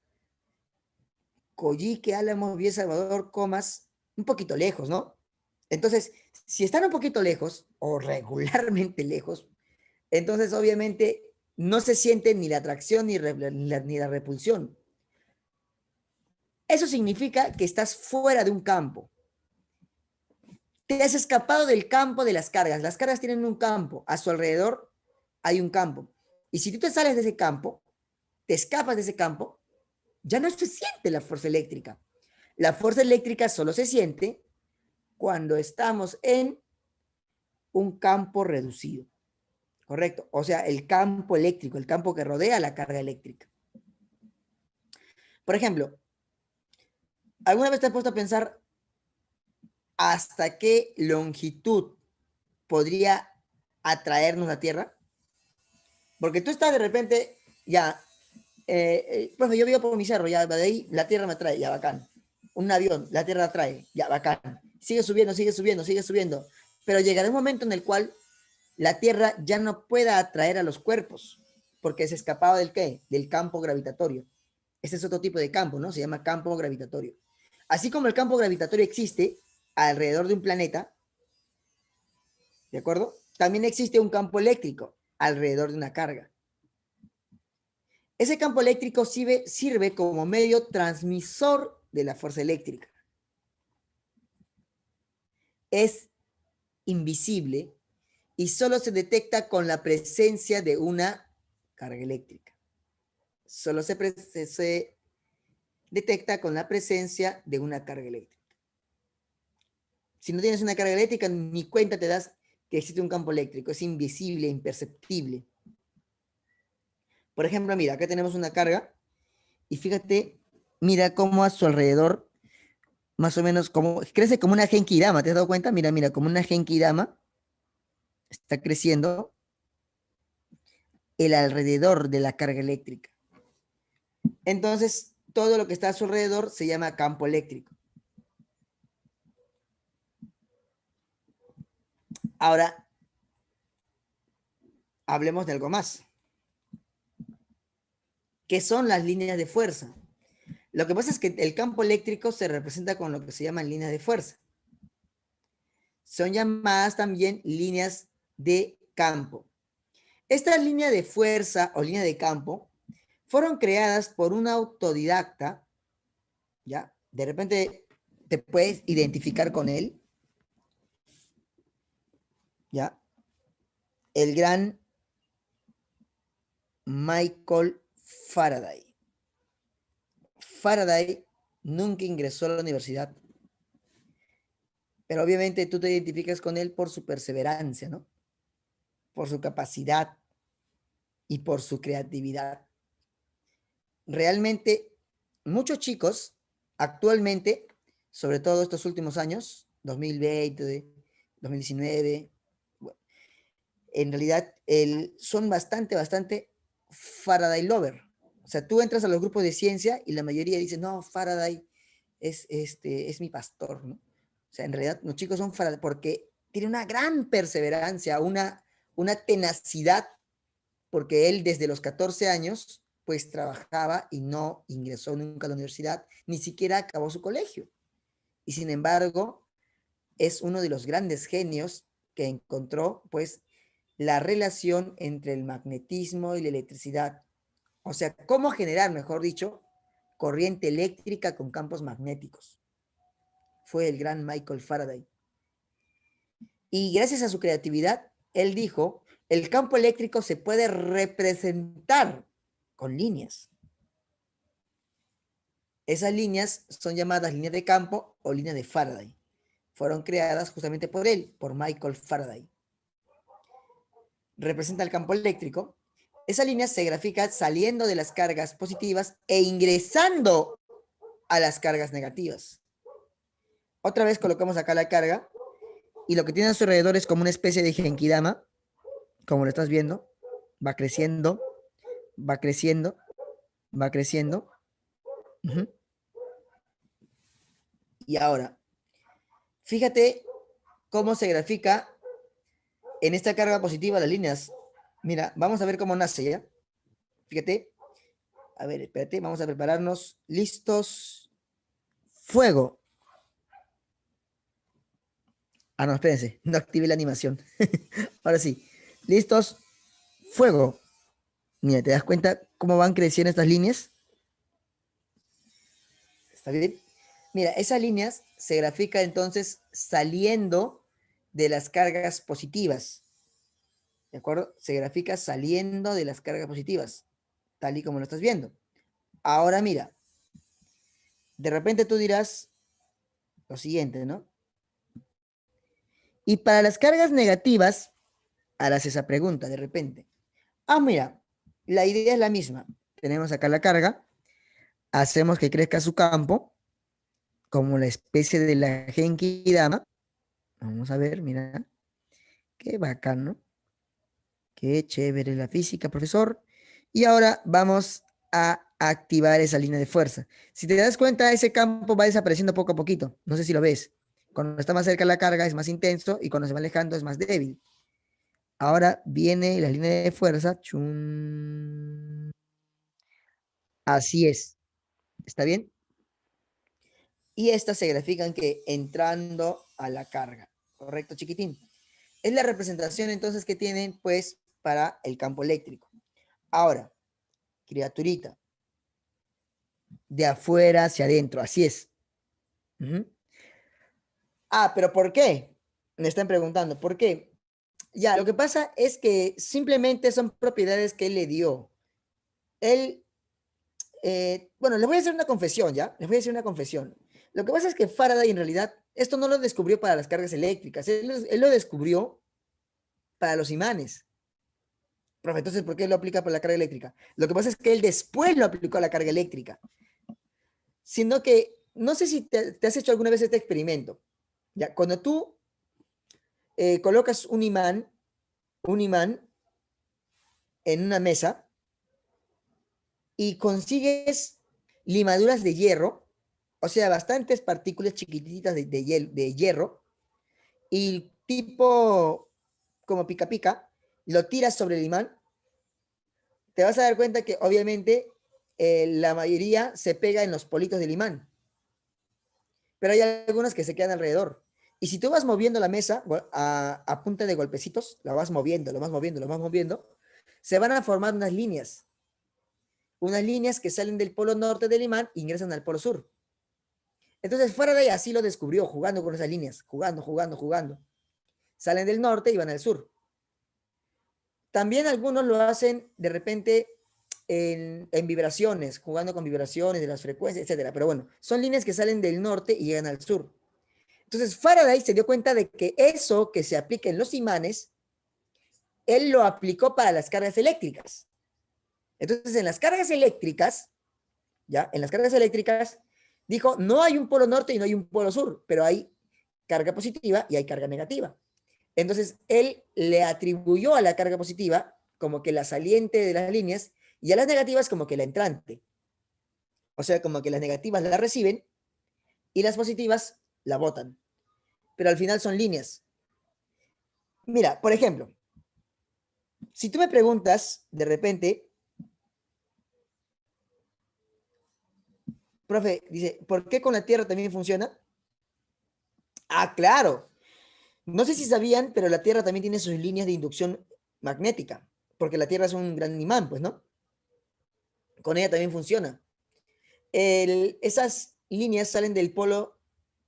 Coyique, Álamos, Villa Salvador, comas, un poquito lejos, ¿no? Entonces, si están un poquito lejos, o regularmente lejos, entonces obviamente no se siente ni la atracción ni la repulsión. Eso significa que estás fuera de un campo. Te has escapado del campo de las cargas. Las cargas tienen un campo. A su alrededor hay un campo. Y si tú te sales de ese campo, te escapas de ese campo, ya no se siente la fuerza eléctrica. La fuerza eléctrica solo se siente cuando estamos en un campo reducido. ¿Correcto? O sea, el campo eléctrico, el campo que rodea la carga eléctrica. Por ejemplo, ¿alguna vez te has puesto a pensar hasta qué longitud podría atraernos la Tierra? Porque tú estás de repente, ya, profe, yo vivo por mi cerro, ya de ahí la Tierra me atrae, ya bacán. Un avión, la Tierra atrae, ya bacán. Sigue subiendo, sigue subiendo, sigue subiendo. Pero llegará un momento en el cual la Tierra ya no pueda atraer a los cuerpos, porque se escapaba del ¿qué? Del campo gravitatorio. Este es otro tipo de campo, ¿no? Se llama campo gravitatorio. Así como el campo gravitatorio existe alrededor de un planeta, ¿de acuerdo? También existe un campo eléctrico alrededor de una carga. Ese campo eléctrico sirve como medio transmisor de la fuerza eléctrica. Es invisible y solo se detecta con la presencia de una carga eléctrica. Solo se detecta con la presencia de una carga eléctrica. Si no tienes una carga eléctrica, ni cuenta te das que existe un campo eléctrico. Es invisible, imperceptible. Por ejemplo, mira, acá tenemos una carga y fíjate, mira cómo a su alrededor, más o menos, crece como una genkidama. ¿Te has dado cuenta? Mira, mira, como una genkidama está creciendo el alrededor de la carga eléctrica. Entonces, todo lo que está a su alrededor se llama campo eléctrico. Ahora, hablemos de algo más. ¿Qué son las líneas de fuerza? Lo que pasa es que el campo eléctrico se representa con lo que se llaman líneas de fuerza. Son llamadas también líneas de campo. Estas líneas de fuerza o líneas de campo fueron creadas por un autodidacta, ¿ya? De repente te puedes identificar con él, ¿ya? El gran Michael Faraday. Faraday nunca ingresó a la universidad, pero obviamente tú te identificas con él por su perseverancia, ¿no? Por su capacidad y por su creatividad. Realmente, muchos chicos actualmente, sobre todo estos últimos años, 2020, 2019, bueno, en realidad son bastante Faraday lover. O sea, tú entras a los grupos de ciencia y la mayoría dice, no, Faraday es mi pastor, ¿no? O sea, en realidad los chicos son Faraday porque tiene una gran perseverancia, una tenacidad, porque él desde los 14 años pues trabajaba y no ingresó nunca a la universidad, ni siquiera acabó su colegio. Y sin embargo, es uno de los grandes genios que encontró pues la relación entre el magnetismo y la electricidad. O sea, cómo generar, mejor dicho, corriente eléctrica con campos magnéticos. Fue el gran Michael Faraday. Y gracias a su creatividad, él dijo, el campo eléctrico se puede representar con líneas. Esas líneas son llamadas líneas de campo o líneas de Faraday. Fueron creadas justamente por él, por Michael Faraday. Representa el campo eléctrico. Esa línea se grafica saliendo de las cargas positivas e ingresando a las cargas negativas. Otra vez colocamos acá la carga y lo que tiene a su alrededor es como una especie de genkidama, como lo estás viendo. Va creciendo, va creciendo, va creciendo. Y ahora, fíjate cómo se grafica en esta carga positiva las líneas. Mira, vamos a ver cómo nace, ¿ya? Fíjate. A ver, espérate, vamos a prepararnos. Listos. Fuego. Ah, no, espérense. No activé la animación. Ahora sí. Listos. Fuego. Mira, ¿te das cuenta cómo van creciendo estas líneas? ¿Está bien? Mira, esas líneas se grafican entonces saliendo de las cargas positivas. ¿De acuerdo? Se grafica saliendo de las cargas positivas, tal y como lo estás viendo. Ahora mira, de repente tú dirás lo siguiente, ¿no? Y para las cargas negativas, harás esa pregunta de repente. Ah, mira, la idea es la misma. Tenemos acá la carga, hacemos que crezca su campo, como la especie de la genkidama. Vamos a ver, mira. Qué bacán, ¿no? Qué chévere la física, profesor. Y ahora vamos a activar esa línea de fuerza. Si te das cuenta, ese campo va desapareciendo poco a poquito. No sé si lo ves. Cuando está más cerca la carga es más intenso y cuando se va alejando es más débil. Ahora viene la línea de fuerza. Chun. Así es. ¿Está bien? Y estas se grafican que entrando a la carga. ¿Correcto, chiquitín? Es la representación entonces que tienen pues para el campo eléctrico. Ahora, criaturita, de afuera hacia adentro, así es. Ah, pero ¿por qué? Me están preguntando, ¿por qué? Ya, lo que pasa es que simplemente son propiedades que él le dio. Él, bueno, les voy a hacer una confesión, ¿ya? Les voy a decir una confesión. Lo que pasa es que Faraday en realidad, esto no lo descubrió para las cargas eléctricas, él lo descubrió para los imanes. Profe, entonces, ¿por qué lo aplica para la carga eléctrica? Lo que pasa es que él después lo aplicó a la carga eléctrica. Sino que, no sé si te has hecho alguna vez este experimento. Ya, cuando tú colocas un imán en una mesa y consigues limaduras de hierro, o sea, bastantes partículas chiquititas de hierro, y tipo como pica pica, lo tiras sobre el imán, te vas a dar cuenta que obviamente la mayoría se pega en los politos del imán, pero hay algunas que se quedan alrededor. Y si tú vas moviendo la mesa a punta de golpecitos, la vas moviendo, lo vas moviendo, lo vas moviendo, se van a formar unas líneas que salen del polo norte del imán e ingresan al polo sur. Entonces Faraday así lo descubrió, jugando con esas líneas, jugando. Salen del norte y van al sur. También algunos lo hacen de repente en vibraciones, jugando con vibraciones de las frecuencias, etc. Pero bueno, son líneas que salen del norte y llegan al sur. Entonces Faraday se dio cuenta de que eso que se aplica en los imanes, él lo aplicó para las cargas eléctricas. Entonces en las cargas eléctricas, ¿ya? En las cargas eléctricas, dijo, no hay un polo norte y no hay un polo sur, pero hay carga positiva y hay carga negativa. Entonces, él le atribuyó a la carga positiva como que la saliente de las líneas y a las negativas como que la entrante. O sea, como que las negativas la reciben y las positivas la botan. Pero al final son líneas. Mira, por ejemplo, si tú me preguntas de repente, profe, dice, ¿por qué con la Tierra también funciona? Ah, claro. No sé si sabían, pero la Tierra también tiene sus líneas de inducción magnética, porque la Tierra es un gran imán, pues, ¿no? Con ella también funciona. Esas líneas salen del polo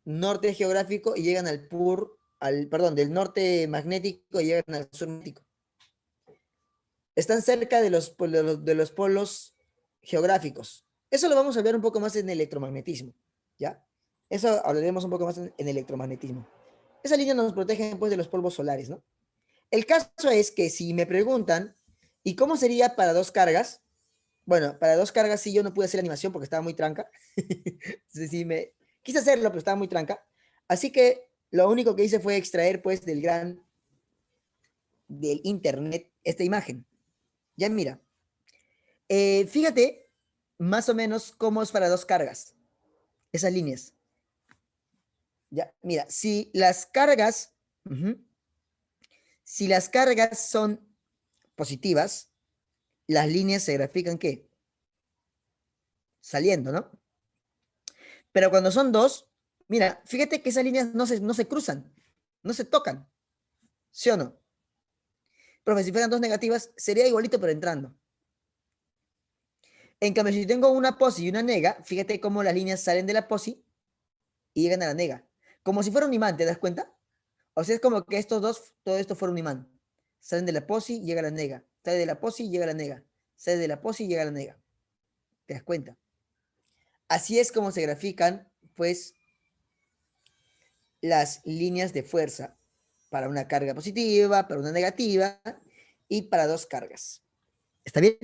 norte geográfico y llegan perdón, del norte magnético y llegan al sur magnético. Están cerca de los polos geográficos. Eso lo vamos a ver un poco más en electromagnetismo, ¿ya? Eso hablaremos un poco más en electromagnetismo. Esa línea nos protege pues, de los polvos solares, ¿no? El caso es que si me preguntan, ¿y cómo sería para dos cargas? Bueno, para dos cargas sí yo no pude hacer animación porque estaba muy tranca. Sí, quise hacerlo, pero estaba muy tranca. Así que lo único que hice fue extraer pues del internet esta imagen. Ya mira, fíjate más o menos cómo es para dos cargas, esas líneas. Ya, mira, si las cargas son positivas, las líneas se grafican ¿qué? Saliendo, ¿no? Pero cuando son dos, mira, fíjate que esas líneas no se cruzan, no se tocan, ¿sí o no? Profe, si fueran dos negativas, sería igualito, pero entrando. En cambio, si tengo una posi y una nega, fíjate cómo las líneas salen de la posi y llegan a la nega. Como si fuera un imán, ¿te das cuenta? O sea, es como que estos dos, todo esto fuera un imán. Salen de la posi y llega a la nega. Sale de la posi y llega a la nega. Sale de la posi y llega a la nega. ¿Te das cuenta? Así es como se grafican, pues, las líneas de fuerza para una carga positiva, para una negativa y para dos cargas. ¿Está bien?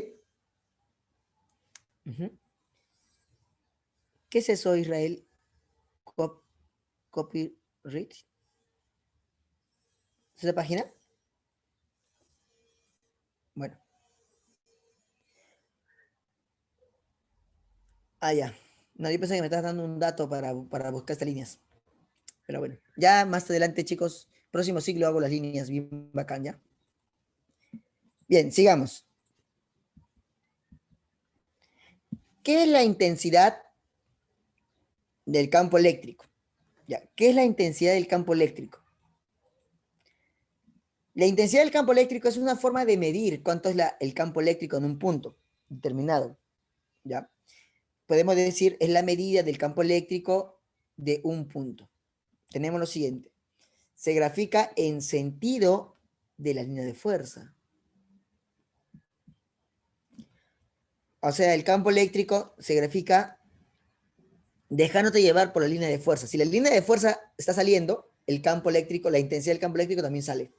¿Qué es eso, Israel? Copyright. ¿Es la página? Bueno. Ah, ya. No, yo pensé que me estabas dando un dato para buscar estas líneas. Pero bueno, ya más adelante, chicos, próximo ciclo hago las líneas bien bacán, ¿ya? Bien, sigamos. ¿Qué es la intensidad del campo eléctrico? Ya, ¿qué es la intensidad del campo eléctrico? La intensidad del campo eléctrico es una forma de medir cuánto es el campo eléctrico en un punto determinado. ¿Ya? Podemos decir, es la medida del campo eléctrico de un punto. Tenemos lo siguiente. Se grafica en sentido de la línea de fuerza. O sea, el campo eléctrico se grafica dejándote llevar por la línea de fuerza. Si la línea de fuerza está saliendo, el campo eléctrico, la intensidad del campo eléctrico también sale.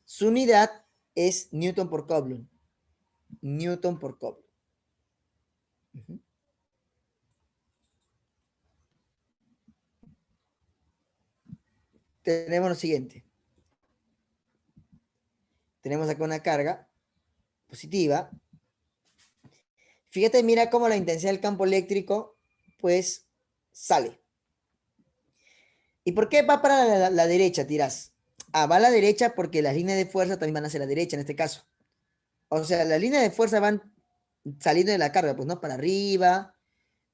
Su unidad es Newton por Coulomb. Newton por Coulomb. Tenemos lo siguiente. Tenemos acá una carga positiva. Fíjate, mira cómo la intensidad del campo eléctrico, pues, sale. ¿Y por qué va para la derecha, dirás? Ah, va a la derecha porque las líneas de fuerza también van hacia la derecha en este caso. O sea, las líneas de fuerza van saliendo de la carga, pues, ¿no? Para arriba,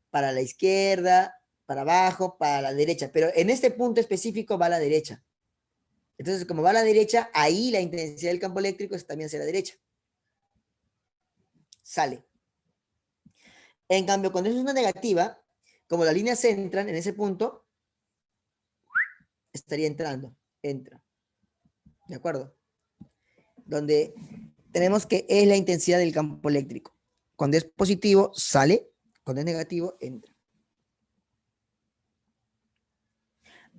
para la izquierda, para abajo, para la derecha. Pero en este punto específico va a la derecha. Entonces, como va a la derecha, ahí la intensidad del campo eléctrico es también hacia la derecha. Sale. En cambio, cuando es una negativa, como las líneas entran en ese punto, estaría entrando. Entra. ¿De acuerdo? Donde tenemos que es la intensidad del campo eléctrico. Cuando es positivo, sale. Cuando es negativo, entra.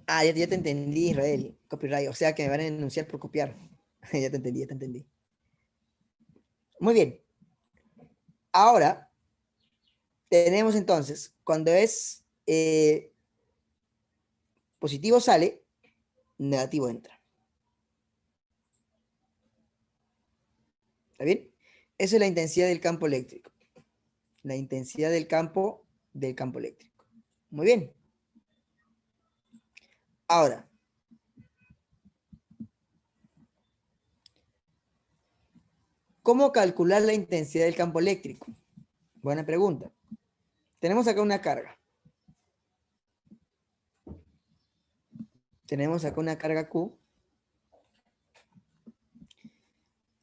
Ah, ya te entendí, Israel. Copyright. O sea que me van a denunciar por copiar. Ya te entendí, ya te entendí. Muy bien. Ahora, tenemos entonces, cuando es positivo sale, negativo entra. ¿Está bien? Esa es la intensidad del campo eléctrico. La intensidad del campo eléctrico. Muy bien. Ahora, ¿cómo calcular la intensidad del campo eléctrico? Buena pregunta. Tenemos acá una carga. Tenemos acá una carga Q.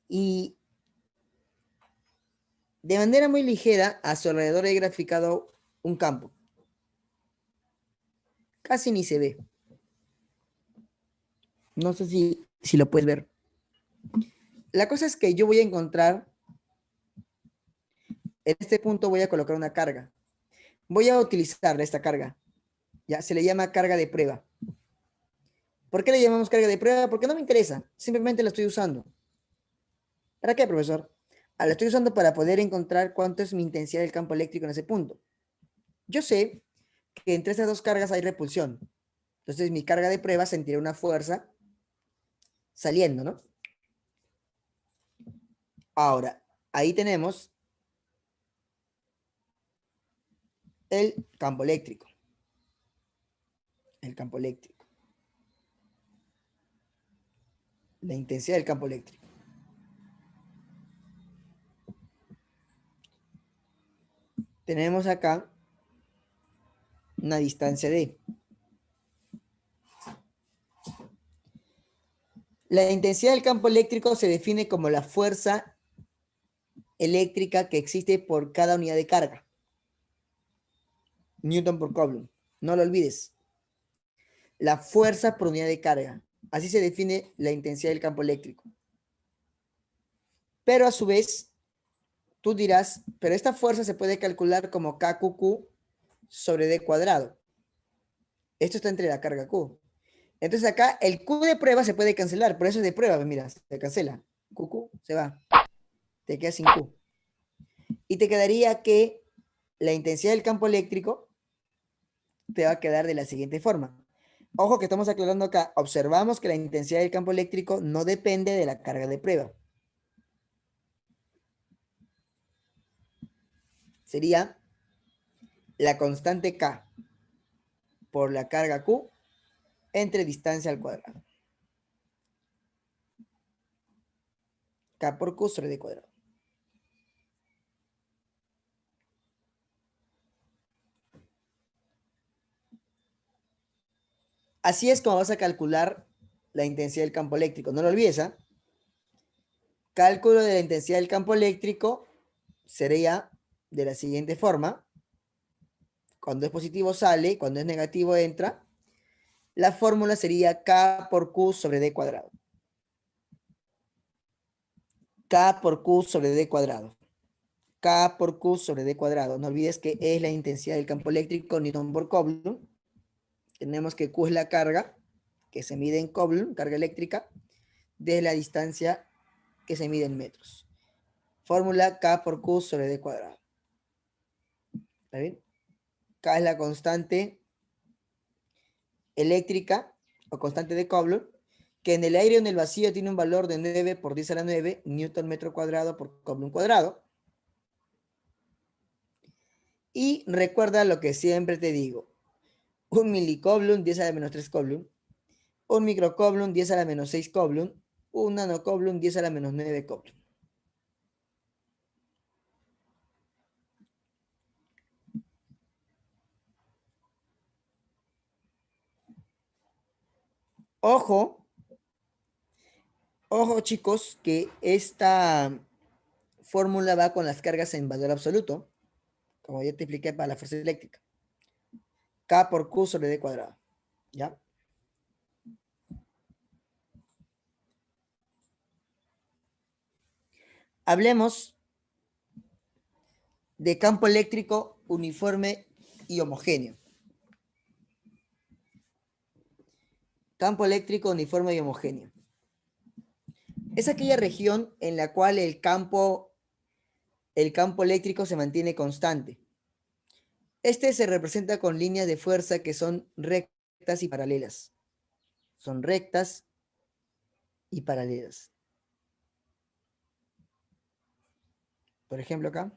Y de manera muy ligera, a su alrededor he graficado un campo. Casi ni se ve. No sé si lo puedes ver. La cosa es que yo voy a encontrar, en este punto voy a colocar una carga. Voy a utilizar esta carga. Ya se le llama carga de prueba. ¿Por qué le llamamos carga de prueba? Porque no me interesa. Simplemente la estoy usando. ¿Para qué, profesor? La estoy usando para poder encontrar cuánto es mi intensidad del campo eléctrico en ese punto. Yo sé que entre estas dos cargas hay repulsión. Entonces mi carga de prueba sentirá una fuerza saliendo, ¿no? Ahora, ahí tenemos el campo eléctrico. El campo eléctrico. La intensidad del campo eléctrico. Tenemos acá una distancia D. La intensidad del campo eléctrico se define como la fuerza eléctrica que existe por cada unidad de carga. Newton por Coulomb. No lo olvides. La fuerza por unidad de carga. Así se define la intensidad del campo eléctrico. Pero a su vez, tú dirás, pero esta fuerza se puede calcular como KQQ sobre D cuadrado. Esto está entre la carga Q. Entonces acá el Q de prueba se puede cancelar, por eso es de prueba, mira, se cancela. QQ se va. Te queda sin Q. Y te quedaría que la intensidad del campo eléctrico te va a quedar de la siguiente forma. Ojo que estamos aclarando acá. Observamos que la intensidad del campo eléctrico no depende de la carga de prueba. Sería la constante K por la carga Q entre distancia al cuadrado. K por Q sobre D cuadrado. Así es como vas a calcular la intensidad del campo eléctrico. No lo olvides, ¿ah? Cálculo de la intensidad del campo eléctrico sería de la siguiente forma. Cuando es positivo sale, cuando es negativo entra. La fórmula sería K por Q sobre D cuadrado. K por Q sobre D cuadrado. K por Q sobre D cuadrado. No olvides que es la intensidad del campo eléctrico Newton por Coulomb. Tenemos que Q es la carga que se mide en Coulomb, carga eléctrica, de la distancia que se mide en metros. Fórmula K por Q sobre D cuadrado. ¿Está bien? K es la constante eléctrica o constante de Coulomb, que en el aire o en el vacío tiene un valor de 9 por 10 a la 9 newton metro cuadrado por Coulomb cuadrado. Y recuerda lo que siempre te digo. Un milicoulomb 10 a la menos 3 coulomb. Un microcoulomb 10 a la menos 6 coulomb. Un nanocoulomb 10 a la menos 9 coulomb. Ojo, ojo chicos, que esta fórmula va con las cargas en valor absoluto, como ya te expliqué para la fuerza eléctrica. K por Q sobre D cuadrado. ¿Ya? Hablemos de campo eléctrico uniforme y homogéneo. Campo eléctrico uniforme y homogéneo. Es aquella región en la cual el campo eléctrico se mantiene constante. Este se representa con líneas de fuerza que son rectas y paralelas. Son rectas y paralelas. Por ejemplo, acá.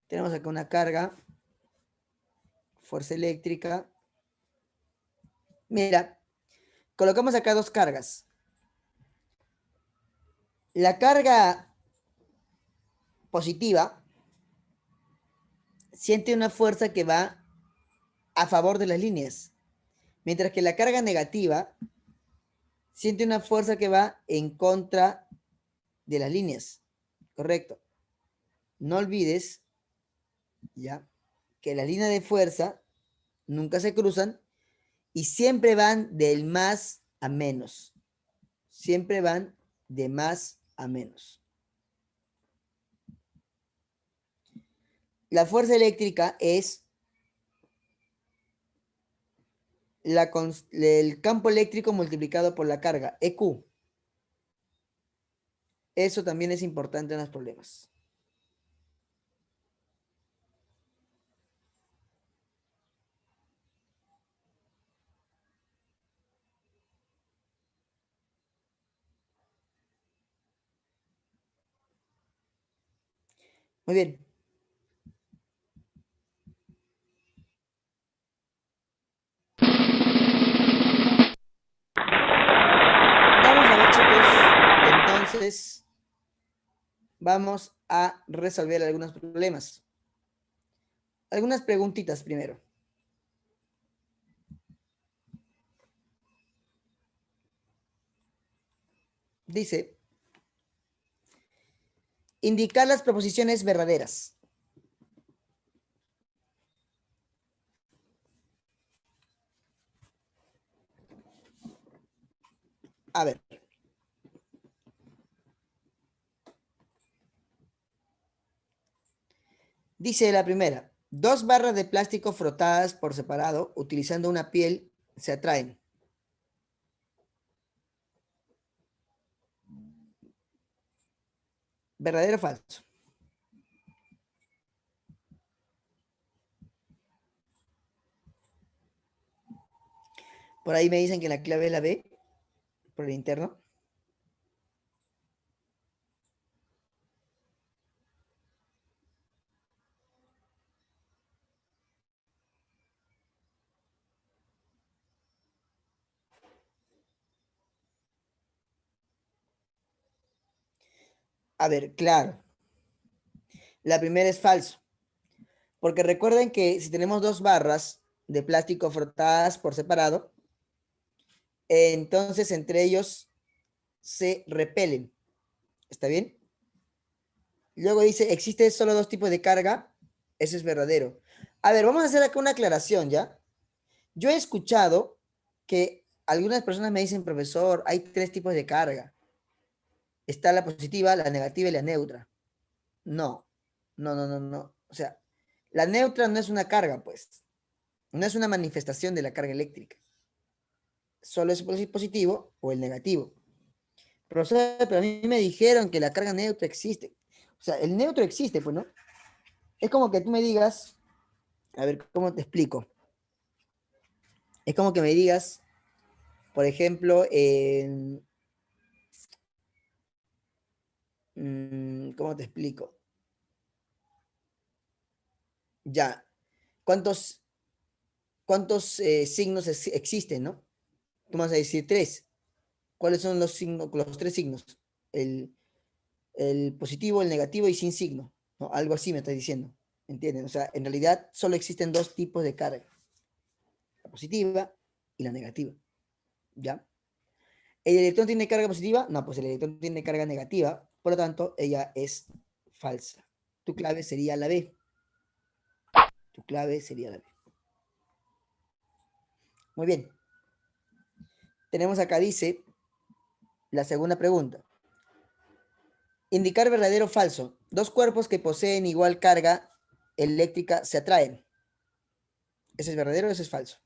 Tenemos acá una carga, fuerza eléctrica. Mira, colocamos acá dos cargas. La carga positiva siente una fuerza que va a favor de las líneas, mientras que la carga negativa siente una fuerza que va en contra de las líneas. Correcto. No olvides, ¿ya?, que las líneas de fuerza nunca se cruzan y siempre van del más a menos. Siempre van de más a menos. La fuerza eléctrica es el campo eléctrico multiplicado por la carga, EQ. Eso también es importante en los problemas. Muy bien. Vamos a ver, chicos. Entonces, vamos a resolver algunos problemas. Algunas preguntitas primero. Dice, indicar las proposiciones verdaderas. A ver. Dice la primera, dos barras de plástico frotadas por separado utilizando una piel se atraen. ¿Verdadero o falso? Por ahí me dicen que la clave es la B, por el interno. A ver, claro. La primera es falso. Porque recuerden que si tenemos dos barras de plástico frotadas por separado, entonces entre ellos se repelen. ¿Está bien? Luego dice, existe solo dos tipos de carga. Eso es verdadero. A ver, vamos a hacer acá una aclaración, ¿ya? Yo he escuchado que algunas personas me dicen, profesor, hay tres tipos de carga. Está la positiva, la negativa y la neutra. No, no. O sea, la neutra no es una carga, pues. No es una manifestación de la carga eléctrica. Solo es el positivo o el negativo. Profesor, pero a mí me dijeron que la carga neutra existe. O sea, el neutro existe, pues, ¿no? Es como que tú me digas, a ver, ¿cómo te explico? Es como que me digas, por ejemplo, ¿cómo te explico? Ya, ¿cuántos signos existen, no? Tú me vas a decir tres. ¿Cuáles son los signos, los tres signos? El, el positivo, el negativo y sin signo, ¿no? Algo así me estás diciendo, ¿entienden? O sea, en realidad solo existen dos tipos de carga, la positiva y la negativa, ¿ya? ¿El electrón tiene carga positiva? No, pues el electrón tiene carga negativa, por lo tanto, ella es falsa. Tu clave sería la B. Tu clave sería la B. Muy bien. Tenemos acá, dice, la segunda pregunta. Indicar verdadero o falso. Dos cuerpos que poseen igual carga eléctrica se atraen. ¿Ese es verdadero o ese es falso?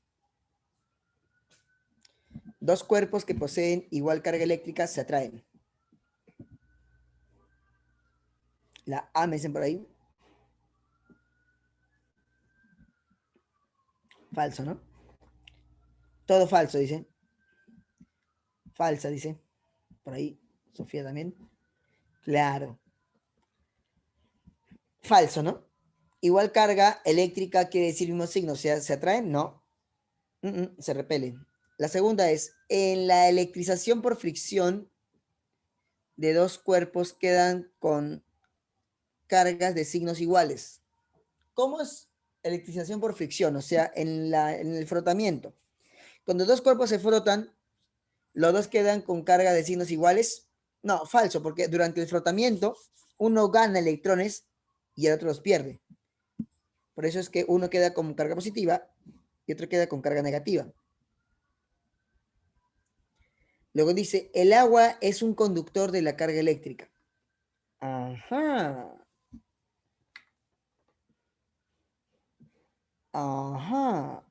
Dos cuerpos que poseen igual carga eléctrica se atraen. La A me dicen por ahí. Falso, ¿no? Todo falso, dice. Falsa, dice. Por ahí, Sofía también. Claro. Falso, ¿no? Igual carga eléctrica quiere decir mismo signo. ¿Se atraen? No. Se repelen. La segunda es, en la electrización por fricción de dos cuerpos quedan con cargas de signos iguales. ¿Cómo es electrización por fricción? O sea, en el frotamiento. Cuando dos cuerpos se frotan, los dos quedan con carga de signos iguales. No, falso, porque durante el frotamiento uno gana electrones y el otro los pierde. Por eso es que uno queda con carga positiva y otro queda con carga negativa. Luego dice, el agua es un conductor de la carga eléctrica. Ajá. Ajá.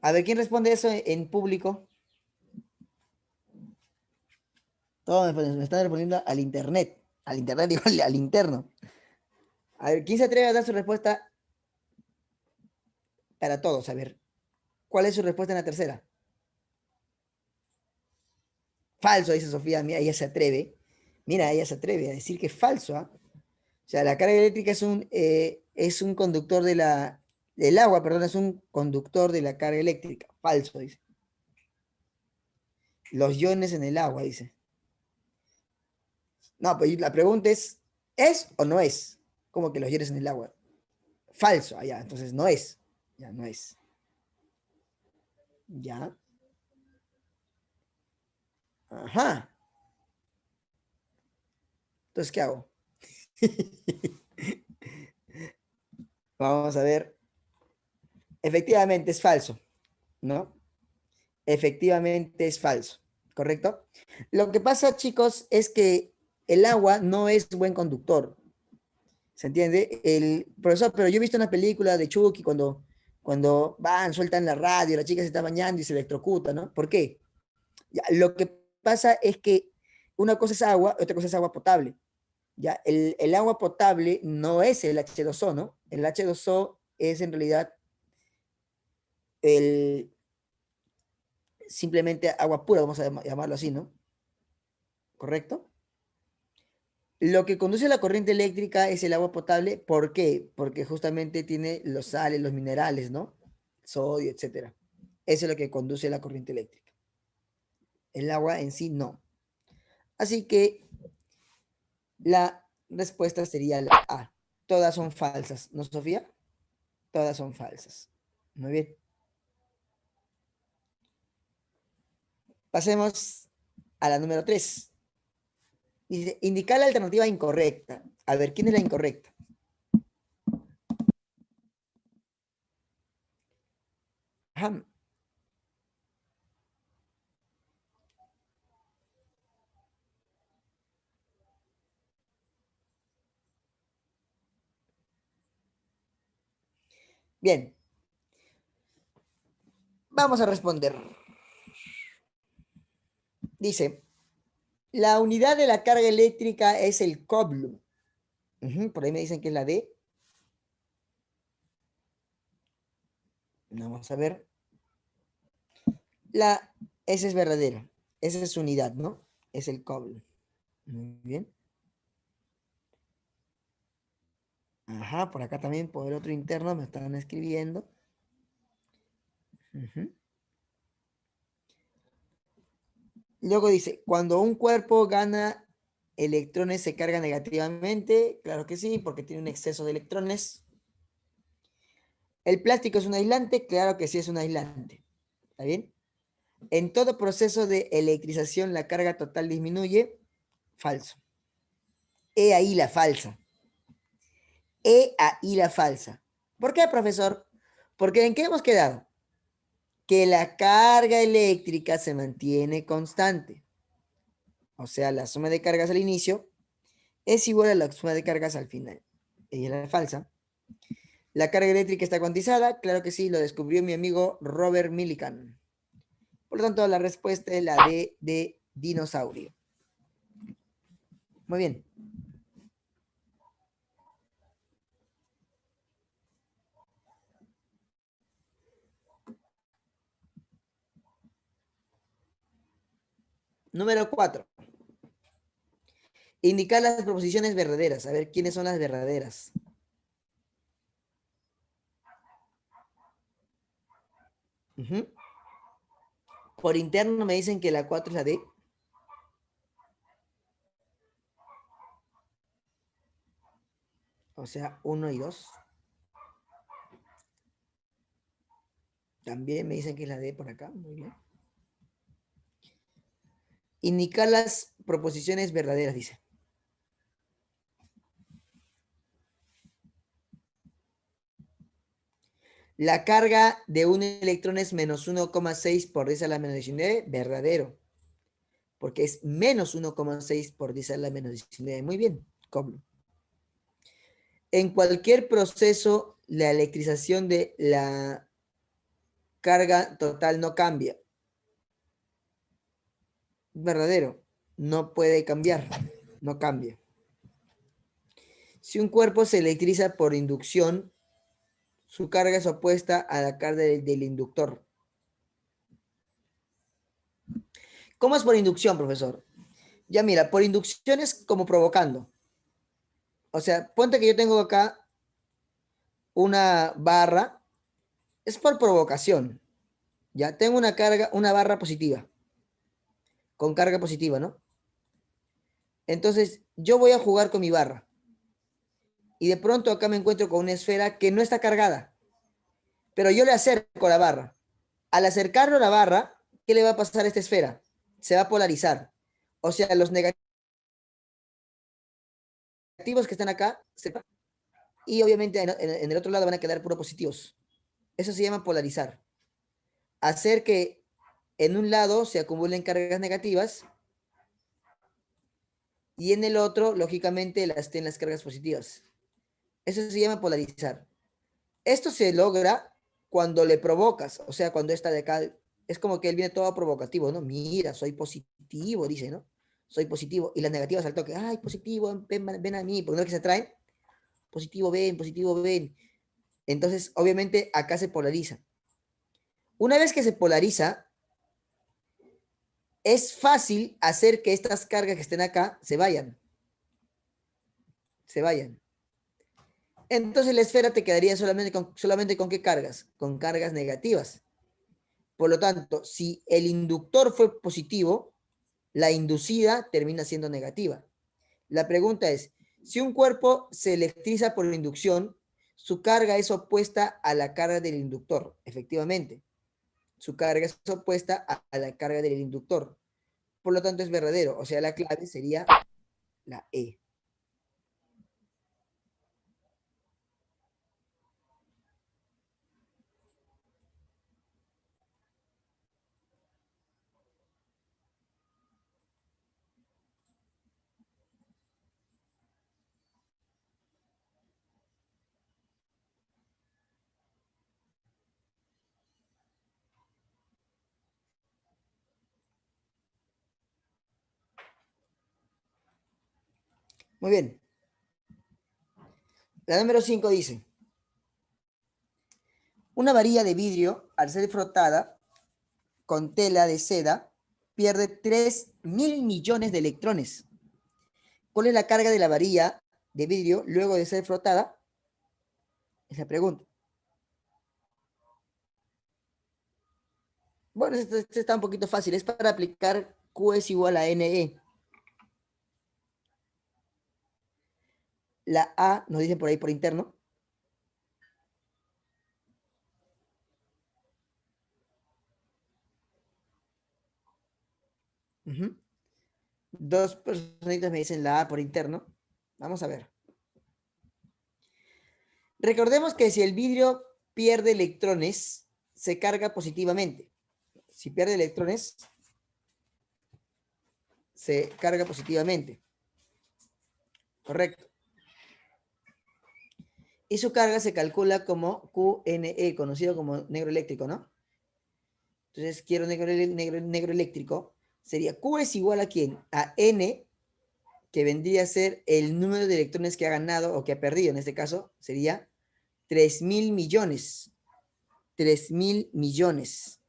A ver, ¿quién responde eso en público? Todos me están respondiendo al internet. Al internet, digo, al interno. A ver, ¿quién se atreve a dar su respuesta para todos? A ver, ¿cuál es su respuesta en la tercera? Falso, dice Sofía. Mira, ella se atreve. Mira, ella se atreve a decir que es falso. ¿Ah? O sea, la carga eléctrica es un conductor de la... El agua, perdón, es un conductor de la carga eléctrica. Falso, dice. Los iones en el agua, dice. No, pues la pregunta ¿es o no es? ¿Cómo que los iones en el agua? Falso, allá, entonces no es. Ya, no es. Ya. Ajá. Entonces, ¿qué hago? Vamos a ver. Efectivamente es falso, ¿no? Efectivamente es falso, ¿correcto? Lo que pasa, chicos, es que el agua no es buen conductor. ¿Se entiende? El profesor, pero yo he visto una película de Chucky cuando van, sueltan la radio, la chica se está bañando y se electrocuta, ¿no? ¿Por qué? Ya, lo que pasa es que una cosa es agua, otra cosa es agua potable. Ya, el agua potable no es el H2O, ¿no? El H2O es en realidad el, simplemente agua pura, vamos a llamarlo así, ¿no? ¿Correcto? Lo que conduce a la corriente eléctrica es el agua potable. ¿Por qué? Porque justamente tiene los sales, los minerales, ¿no? Sodio, etcétera. Eso es lo que conduce la corriente eléctrica. El agua en sí no. Así que la respuesta sería la A. Todas son falsas, ¿no, Sofía? Todas son falsas. Muy bien. Pasemos a la número 3. Dice, indicar la alternativa incorrecta. A ver, ¿quién es la incorrecta? Ajá. Bien. Vamos a responder. Dice, la unidad de la carga eléctrica es el coulomb. Por ahí me dicen que es la D. Vamos a ver. Esa es verdadera. Esa es su unidad, ¿no? Es el coulomb. Muy bien. Ajá, por acá también, por el otro interno, me estaban escribiendo. Luego dice, cuando un cuerpo gana electrones se carga negativamente. Claro que sí, porque tiene un exceso de electrones. ¿El plástico es un aislante? Claro que sí es un aislante. ¿Está bien? En todo proceso de electrización la carga total disminuye. Falso. He ahí la falsa. He ahí la falsa. ¿Por qué, profesor? Porque ¿en qué hemos quedado? Que la carga eléctrica se mantiene constante. O sea, la suma de cargas al inicio es igual a la suma de cargas al final. Ella es la falsa. ¿La carga eléctrica está cuantizada? Claro que sí, lo descubrió mi amigo Robert Millikan. Por lo tanto, la respuesta es la D de dinosaurio. Muy bien. Número 4. Indicar las proposiciones verdaderas. A ver, ¿quiénes son las verdaderas? Por interno me dicen que la 4 es la D. O sea, 1 y 2. También me dicen que es la D por acá. Muy bien. Indicar las proposiciones verdaderas, dice. La carga de un electrón es menos 1,6 por 10 a la menos 19. Verdadero. Porque es menos 1,6 por 10 a la menos 19. Muy bien. ¿Cómo? En cualquier proceso, la electrización de la carga total no cambia. Verdadero. No puede cambiar. No cambia. Si un cuerpo se electriza por inducción, su carga es opuesta a la carga del inductor. ¿Cómo es por inducción, profesor? Ya mira, por inducción es como provocando. O sea, ponte que yo tengo acá una barra, es por provocación. Ya tengo una carga, una barra positiva, con carga positiva, ¿no? Entonces, yo voy a jugar con mi barra. Y de pronto acá me encuentro con una esfera que no está cargada. Pero yo le acerco la barra. Al acercarlo a la barra, ¿qué le va a pasar a esta esfera? Se va a polarizar. O sea, los negativos que están acá, y obviamente en el otro lado van a quedar puro positivos. Eso se llama polarizar. Hacer que en un lado se acumulen cargas negativas y en el otro, lógicamente, estén las cargas positivas. Eso se llama polarizar. Esto se logra cuando le provocas, o sea, cuando está de acá, es como que él viene todo provocativo, ¿no? Mira, soy positivo, dice, ¿no? Soy positivo. Y las negativas al toque, ay, positivo, ven a mí, porque no es que se atraen. Positivo, ven. Entonces, obviamente, acá se polariza. Una vez que se polariza, es fácil hacer que estas cargas que estén acá se vayan. Se vayan. Entonces la esfera te quedaría solamente con qué cargas? Con cargas negativas. Por lo tanto, si el inductor fue positivo, la inducida termina siendo negativa. La pregunta es, si un cuerpo se electriza por inducción, su carga es opuesta a la carga del inductor. Efectivamente, su carga es opuesta a la carga del inductor. Por lo tanto, es verdadero. O sea, la clave sería la E. Muy bien. La número 5 dice, una varilla de vidrio, al ser frotada con tela de seda, pierde 3.000 millones de electrones. ¿Cuál es la carga de la varilla de vidrio luego de ser frotada? Es la pregunta. Bueno, esto está un poquito fácil. Es para aplicar Q es igual a NE. La A, nos dicen por ahí por interno. Dos personitas me dicen la A por interno. Vamos a ver. Recordemos que si el vidrio pierde electrones, se carga positivamente. Si pierde electrones, se carga positivamente. Correcto. Y su carga se calcula como QNE, conocido como negro eléctrico, ¿no? Entonces, quiero negro eléctrico. Sería Q es igual a ¿quién? A N, que vendría a ser el número de electrones que ha ganado o que ha perdido. En este caso, sería 3.000 millones. 3.000 millones.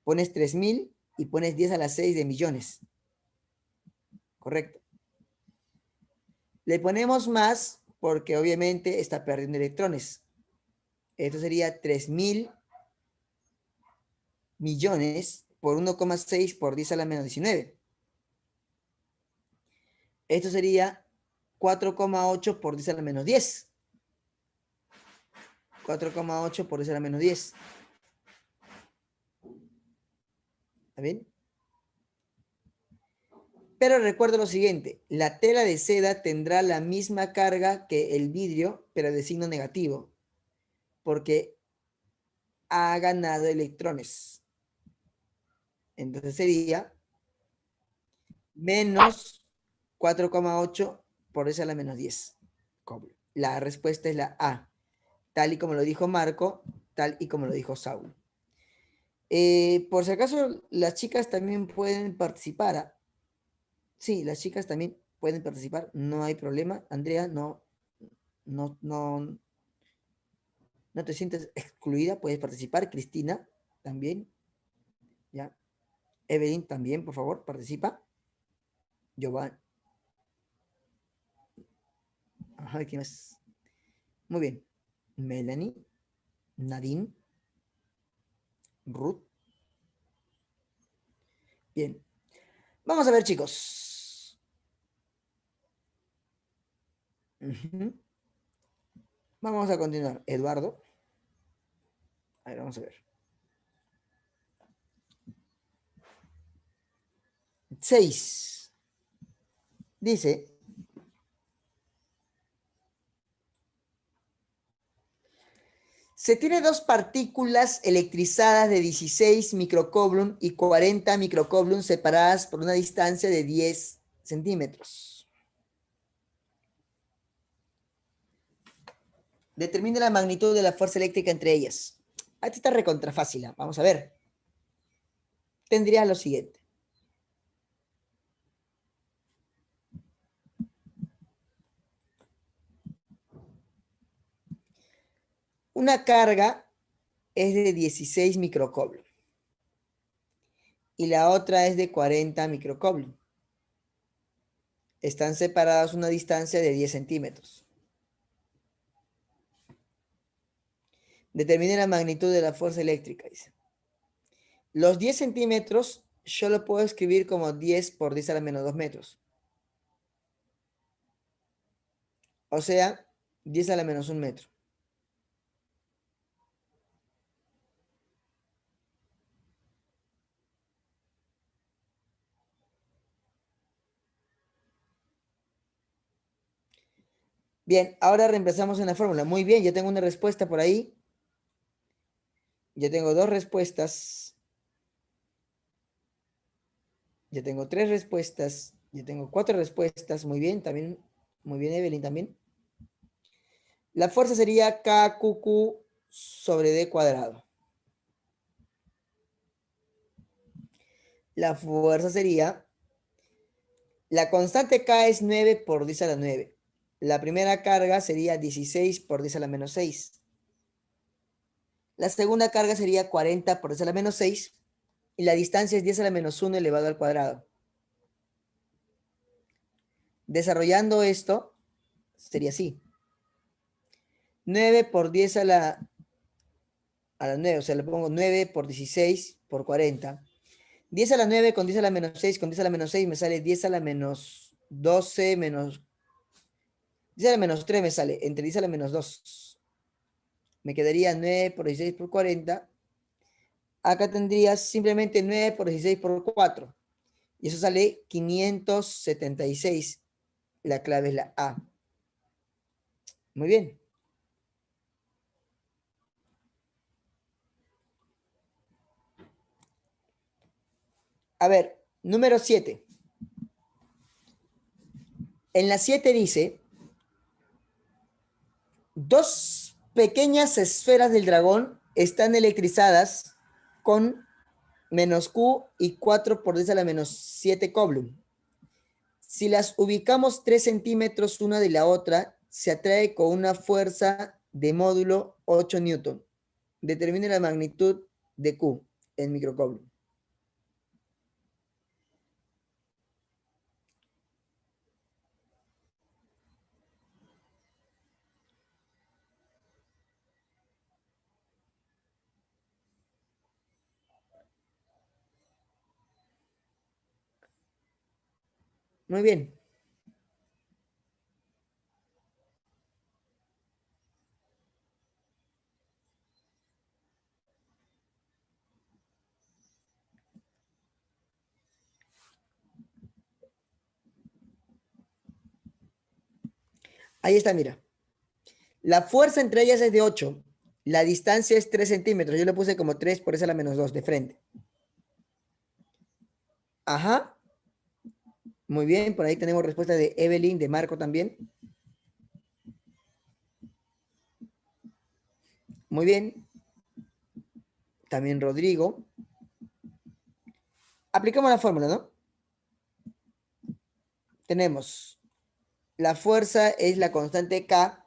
Pones 3.000 y pones 10 a la 6 de millones. Correcto. Le ponemos más porque obviamente está perdiendo electrones. Esto sería 3.000 millones por 1,6 por 10 a la menos 19. Esto sería 4,8 por 10 a la menos 10. 4,8 por 10 a la menos 10. ¿Está bien? Pero recuerda lo siguiente, la tela de seda tendrá la misma carga que el vidrio, pero de signo negativo, porque ha ganado electrones. Entonces sería menos 4,8 por 10 a la menos 10. La respuesta es la A, tal y como lo dijo Marco, tal y como lo dijo Saúl. Por si acaso, las chicas también pueden participar. ¿Ah? Sí, las chicas también pueden participar, no hay problema. Andrea, no te sientes excluida, puedes participar. Cristina, también. ¿Ya? Evelyn, también, por favor, participa. Giovanni. Ajá, ¿quién más? Muy bien. Melanie, Nadine, Ruth. Bien. Vamos a ver, chicos. Vamos a continuar. Eduardo. A ver, vamos a ver. 6. Dice, se tiene dos partículas electrizadas de 16 microcoulomb y 40 microcoulomb separadas por una distancia de 10 centímetros. Determine la magnitud de la fuerza eléctrica entre ellas. Aquí está recontra fácil. Vamos a ver. Tendría lo siguiente. Una carga es de 16 microcoulomb y la otra es de 40 microcoulomb. Están separadas una distancia de 10 centímetros. Determine la magnitud de la fuerza eléctrica, dice. Los 10 centímetros yo lo puedo escribir como 10 por 10 a la menos 2 metros. O sea, 10 a la menos 1 metro. Bien, ahora reemplazamos en la fórmula. Muy bien, ya tengo una respuesta por ahí. Ya tengo 2 respuestas. Ya tengo 3 respuestas. Ya tengo 4 respuestas. Muy bien, también. Muy bien, Evelyn, también. La fuerza sería KQQ sobre D cuadrado. La fuerza sería, la constante K es 9 por 10 a la 9. La primera carga sería 16 por 10 a la menos 6. La segunda carga sería 40 por 10 a la menos 6. Y la distancia es 10 a la menos 1 elevado al cuadrado. Desarrollando esto, sería así. 9 por 10 a la 9, o sea, le pongo 9 por 16 por 40. 10 a la 9 con 10 a la menos 6 con 10 a la menos 6 me sale 10 a la menos 12 menos 10 a la menos 3 me sale, entre 10 a la menos 2. Me quedaría 9 por 16 por 40. Acá tendrías simplemente 9 por 16 por 4. Y eso sale 576. La clave es la A. Muy bien. A ver, número 7. En la 7 dice, dos pequeñas esferas del dragón están electrizadas con menos Q y 4 por 10 a la menos 7 Coulomb. Si las ubicamos 3 centímetros una de la otra, se atrae con una fuerza de módulo 8 newton. Determine la magnitud de Q en microcoulomb. Muy bien. Ahí está, mira. La fuerza entre ellas es de 8. La distancia es 3 centímetros. Yo le puse como 3 por esa la menos 2 de frente. Ajá. Muy bien. Por ahí tenemos respuesta de Evelyn, de Marco también. Muy bien. También Rodrigo. Aplicamos la fórmula, ¿no? Tenemos la fuerza es la constante K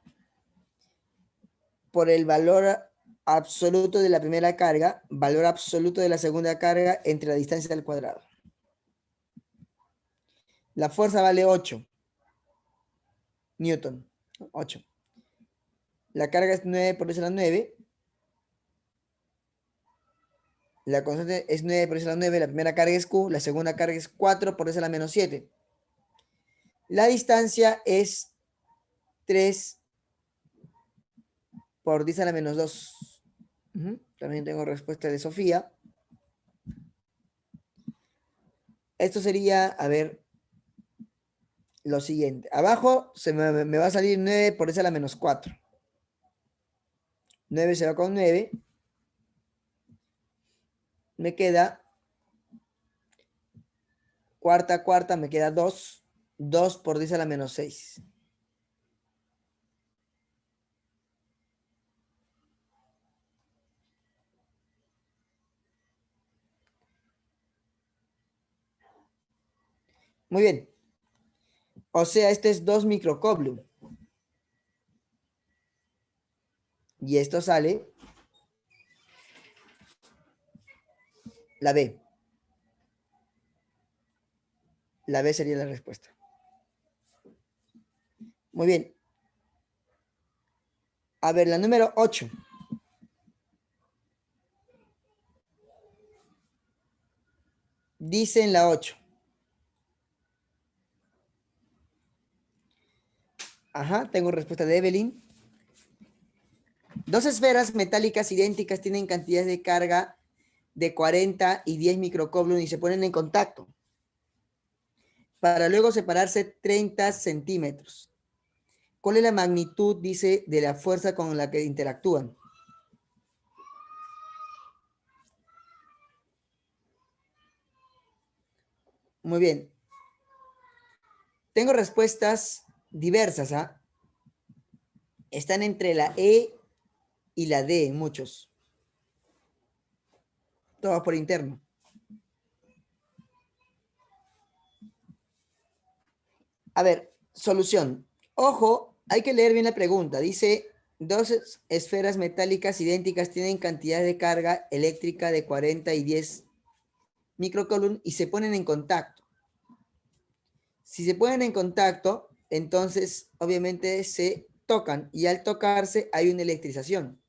por el valor absoluto de la primera carga, valor absoluto de la segunda carga entre la distancia al cuadrado. La fuerza vale 8 newton. 8. La carga es 9 por 10 a la 9. La constante es 9 por 10 a la 9. La primera carga es Q. La segunda carga es 4 por 10 a la menos 7. La distancia es 3 por 10 a la menos 2. También tengo respuesta de Sofía. Esto sería, a ver, lo siguiente. Abajo me va a salir 9 por 10 a la menos 4. 9 se va con 9. Me queda cuarta, me queda 2. 2 por 10 a la menos 6. Muy bien. O sea, este es 2 microcoulomb. Y esto sale la B. La B sería la respuesta. Muy bien. A ver, la número 8. dice en la 8. Ajá, tengo respuesta de Evelyn. Dos esferas metálicas idénticas tienen cantidades de carga de 40 y 10 microcoulombs y se ponen en contacto para luego separarse 30 centímetros. ¿Cuál es la magnitud, dice, de la fuerza con la que interactúan? Muy bien. Tengo respuestas diversas, ¿ah? Están entre la E y la D, muchos. Todos por interno. A ver, solución. Ojo, hay que leer bien la pregunta. Dice, dos esferas metálicas idénticas tienen cantidad de carga eléctrica de 40 y 10 microcoulomb y se ponen en contacto. Si se ponen en contacto, entonces obviamente se tocan y al tocarse hay una electrización.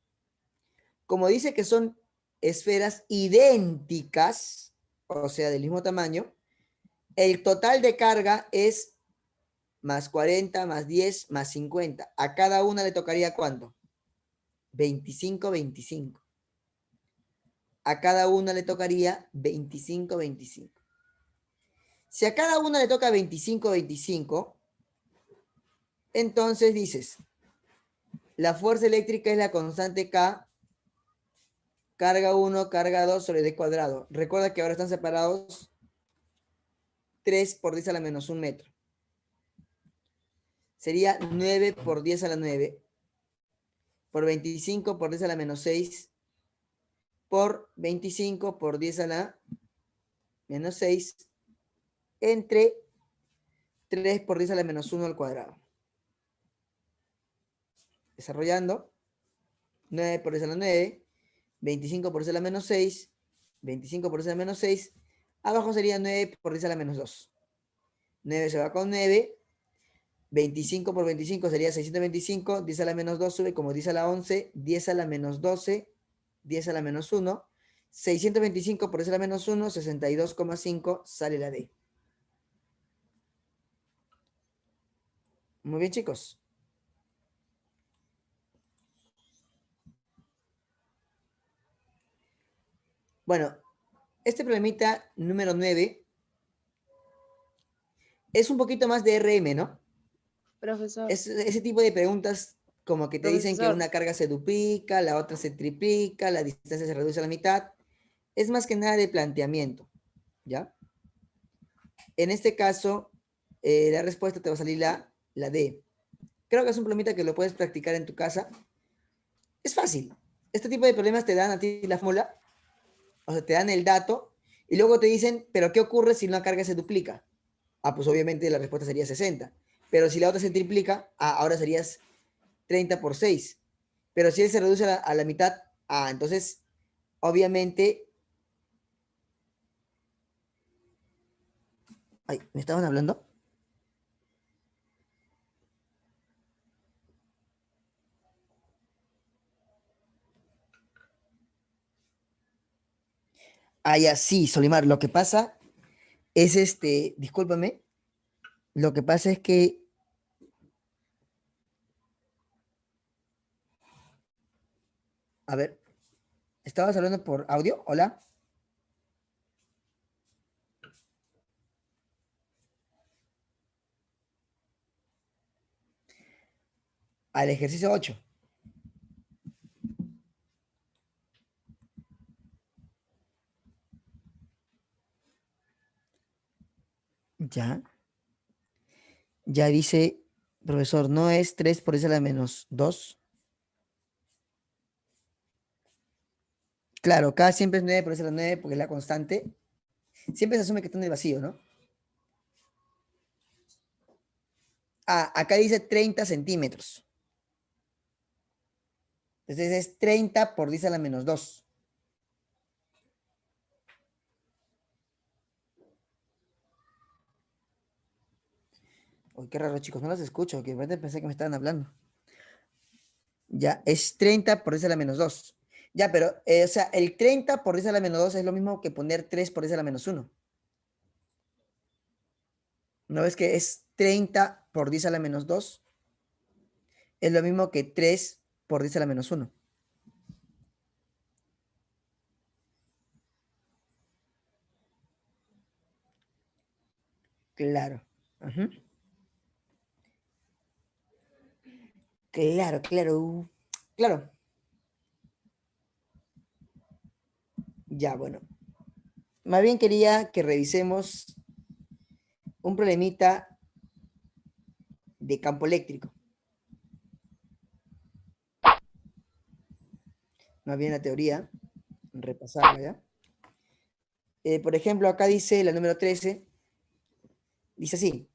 Como dice que son esferas idénticas, o sea, del mismo tamaño, el total de carga es más 40, más 10, más 50. A cada una le tocaría ¿cuánto? 25, 25. A cada una le tocaría 25, 25. Si a cada una le toca 25, 25, entonces dices, la fuerza eléctrica es la constante K, carga 1, carga 2 sobre D cuadrado. Recuerda que ahora están separados 3 por 10 a la menos 1 metro. Sería 9 por 10 a la 9, por 25 por 10 a la menos 6, por 25 por 10 a la menos 6, entre 3 por 10 a la menos 1 al cuadrado. Desarrollando, 9 por 10 a la 9, 25 por 10 a la menos 6, 25 por 10 a la menos 6, abajo sería 9 por 10 a la menos 2. 9 se va con 9, 25 por 25 sería 625, 10 a la menos 2 sube como 10 a la 11, 10 a la menos 12, 10 a la menos 1, 625 por 10 a la menos 1, 62,5 sale la D. Muy bien, chicos. Bueno, este problemita número 9 es un poquito más de RM, ¿no? Profesor, Es ese tipo de preguntas como que te dicen que profesor. una carga se duplica, la otra se triplica, la distancia se reduce a la mitad. Es más que nada de planteamiento, ¿ya? En este caso, la respuesta te va a salir la D. Creo que es un problemita que lo puedes practicar en tu casa. Es fácil. Este tipo de problemas te dan a ti la fórmula, o sea, te dan el dato, y luego te dicen, pero ¿qué ocurre si una carga se duplica? Ah, pues obviamente la respuesta sería 60. Pero si la otra se triplica, ahora serías 30 por 6. Pero si él se reduce a la mitad, entonces, obviamente... Ay, ¿me estaban hablando? Ya, sí, Solimar, lo que pasa es discúlpame, lo que pasa es que a ver, ¿estabas hablando por audio? Hola. Al ejercicio 8. Ya. Ya dice, profesor, ¿no es 3 por 10 a la menos 2? Claro, acá siempre es 9 por 10 a la 9 porque es la constante. Siempre se asume que está en el vacío, ¿no? Acá dice 30 centímetros. Entonces es 30 por 10 a la menos 2. Uy, qué raro, chicos, no los escucho, que de repente pensé que me estaban hablando. Ya, es 30 por 10 a la menos 2. Ya, pero, o sea, el 30 por 10 a la menos 2 es lo mismo que poner 3 por 10 a la menos 1. ¿No ves que es 30 por 10 a la menos 2? Es lo mismo que 3 por 10 a la menos 1. Claro. Ajá. Claro, claro. Claro. Ya, bueno. Más bien quería que revisemos un problemita de campo eléctrico. Más bien la teoría, repasarla ya. Por ejemplo, acá dice la número 13, dice así: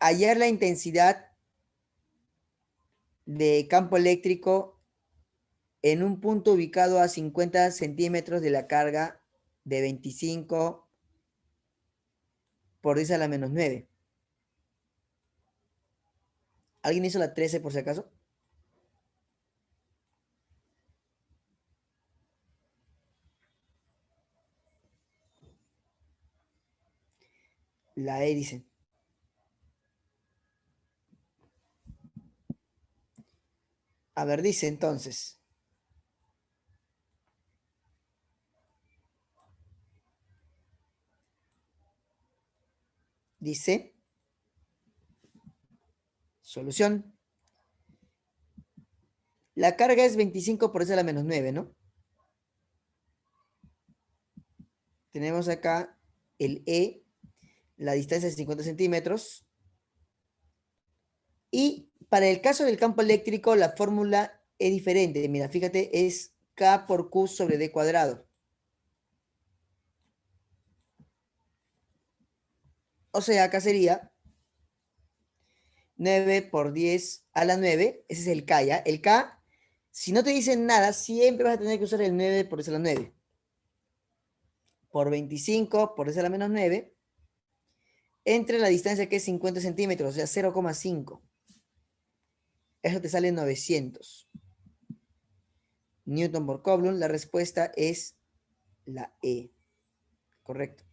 hallar la intensidad de campo eléctrico en un punto ubicado a 50 centímetros de la carga de 25 por 10 a la menos 9. ¿Alguien hizo la 13 por si acaso? La E dice. A ver, dice entonces. Dice, solución. La carga es 25 por 10 a la menos 9, ¿no? Tenemos acá el E, la distancia es 50 centímetros. Y para el caso del campo eléctrico, la fórmula es diferente. Mira, fíjate, es K por Q sobre D cuadrado. O sea, acá sería 9 por 10 a la 9. Ese es el K, ¿ya? El K, si no te dicen nada, siempre vas a tener que usar el 9 por 10 a la 9. Por 25 por 10 a la menos 9. Entre la distancia que es 50 centímetros, o sea, 0,5. Eso te sale 900 Newton por Coulomb. La respuesta es la E. Correcto.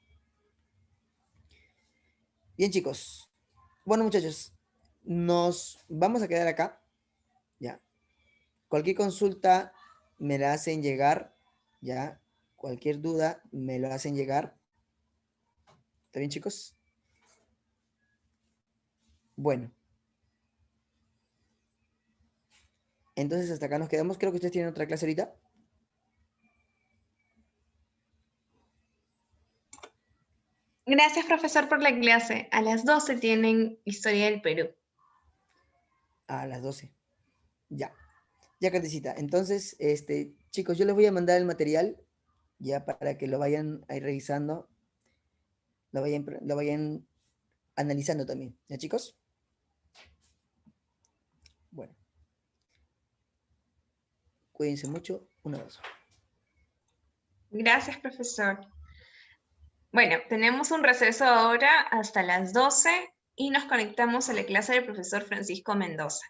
Bien, chicos. Bueno, muchachos, nos vamos a quedar acá. Ya. Cualquier consulta me la hacen llegar. Ya. Cualquier duda me lo hacen llegar. ¿Está bien, chicos? Bueno. Entonces, hasta acá nos quedamos. Creo que ustedes tienen otra clase ahorita. Gracias, profesor, por la clase. A las 12 tienen Historia del Perú. A las 12. Ya. Ya, Cartecita. Entonces, chicos, yo les voy a mandar el material ya para que lo vayan ahí revisando, lo vayan analizando también. ¿Ya, chicos? Bueno. Cuídense mucho. Un abrazo. Gracias, profesor. Bueno, tenemos un receso ahora hasta las 12 y nos conectamos a la clase del profesor Francisco Mendoza.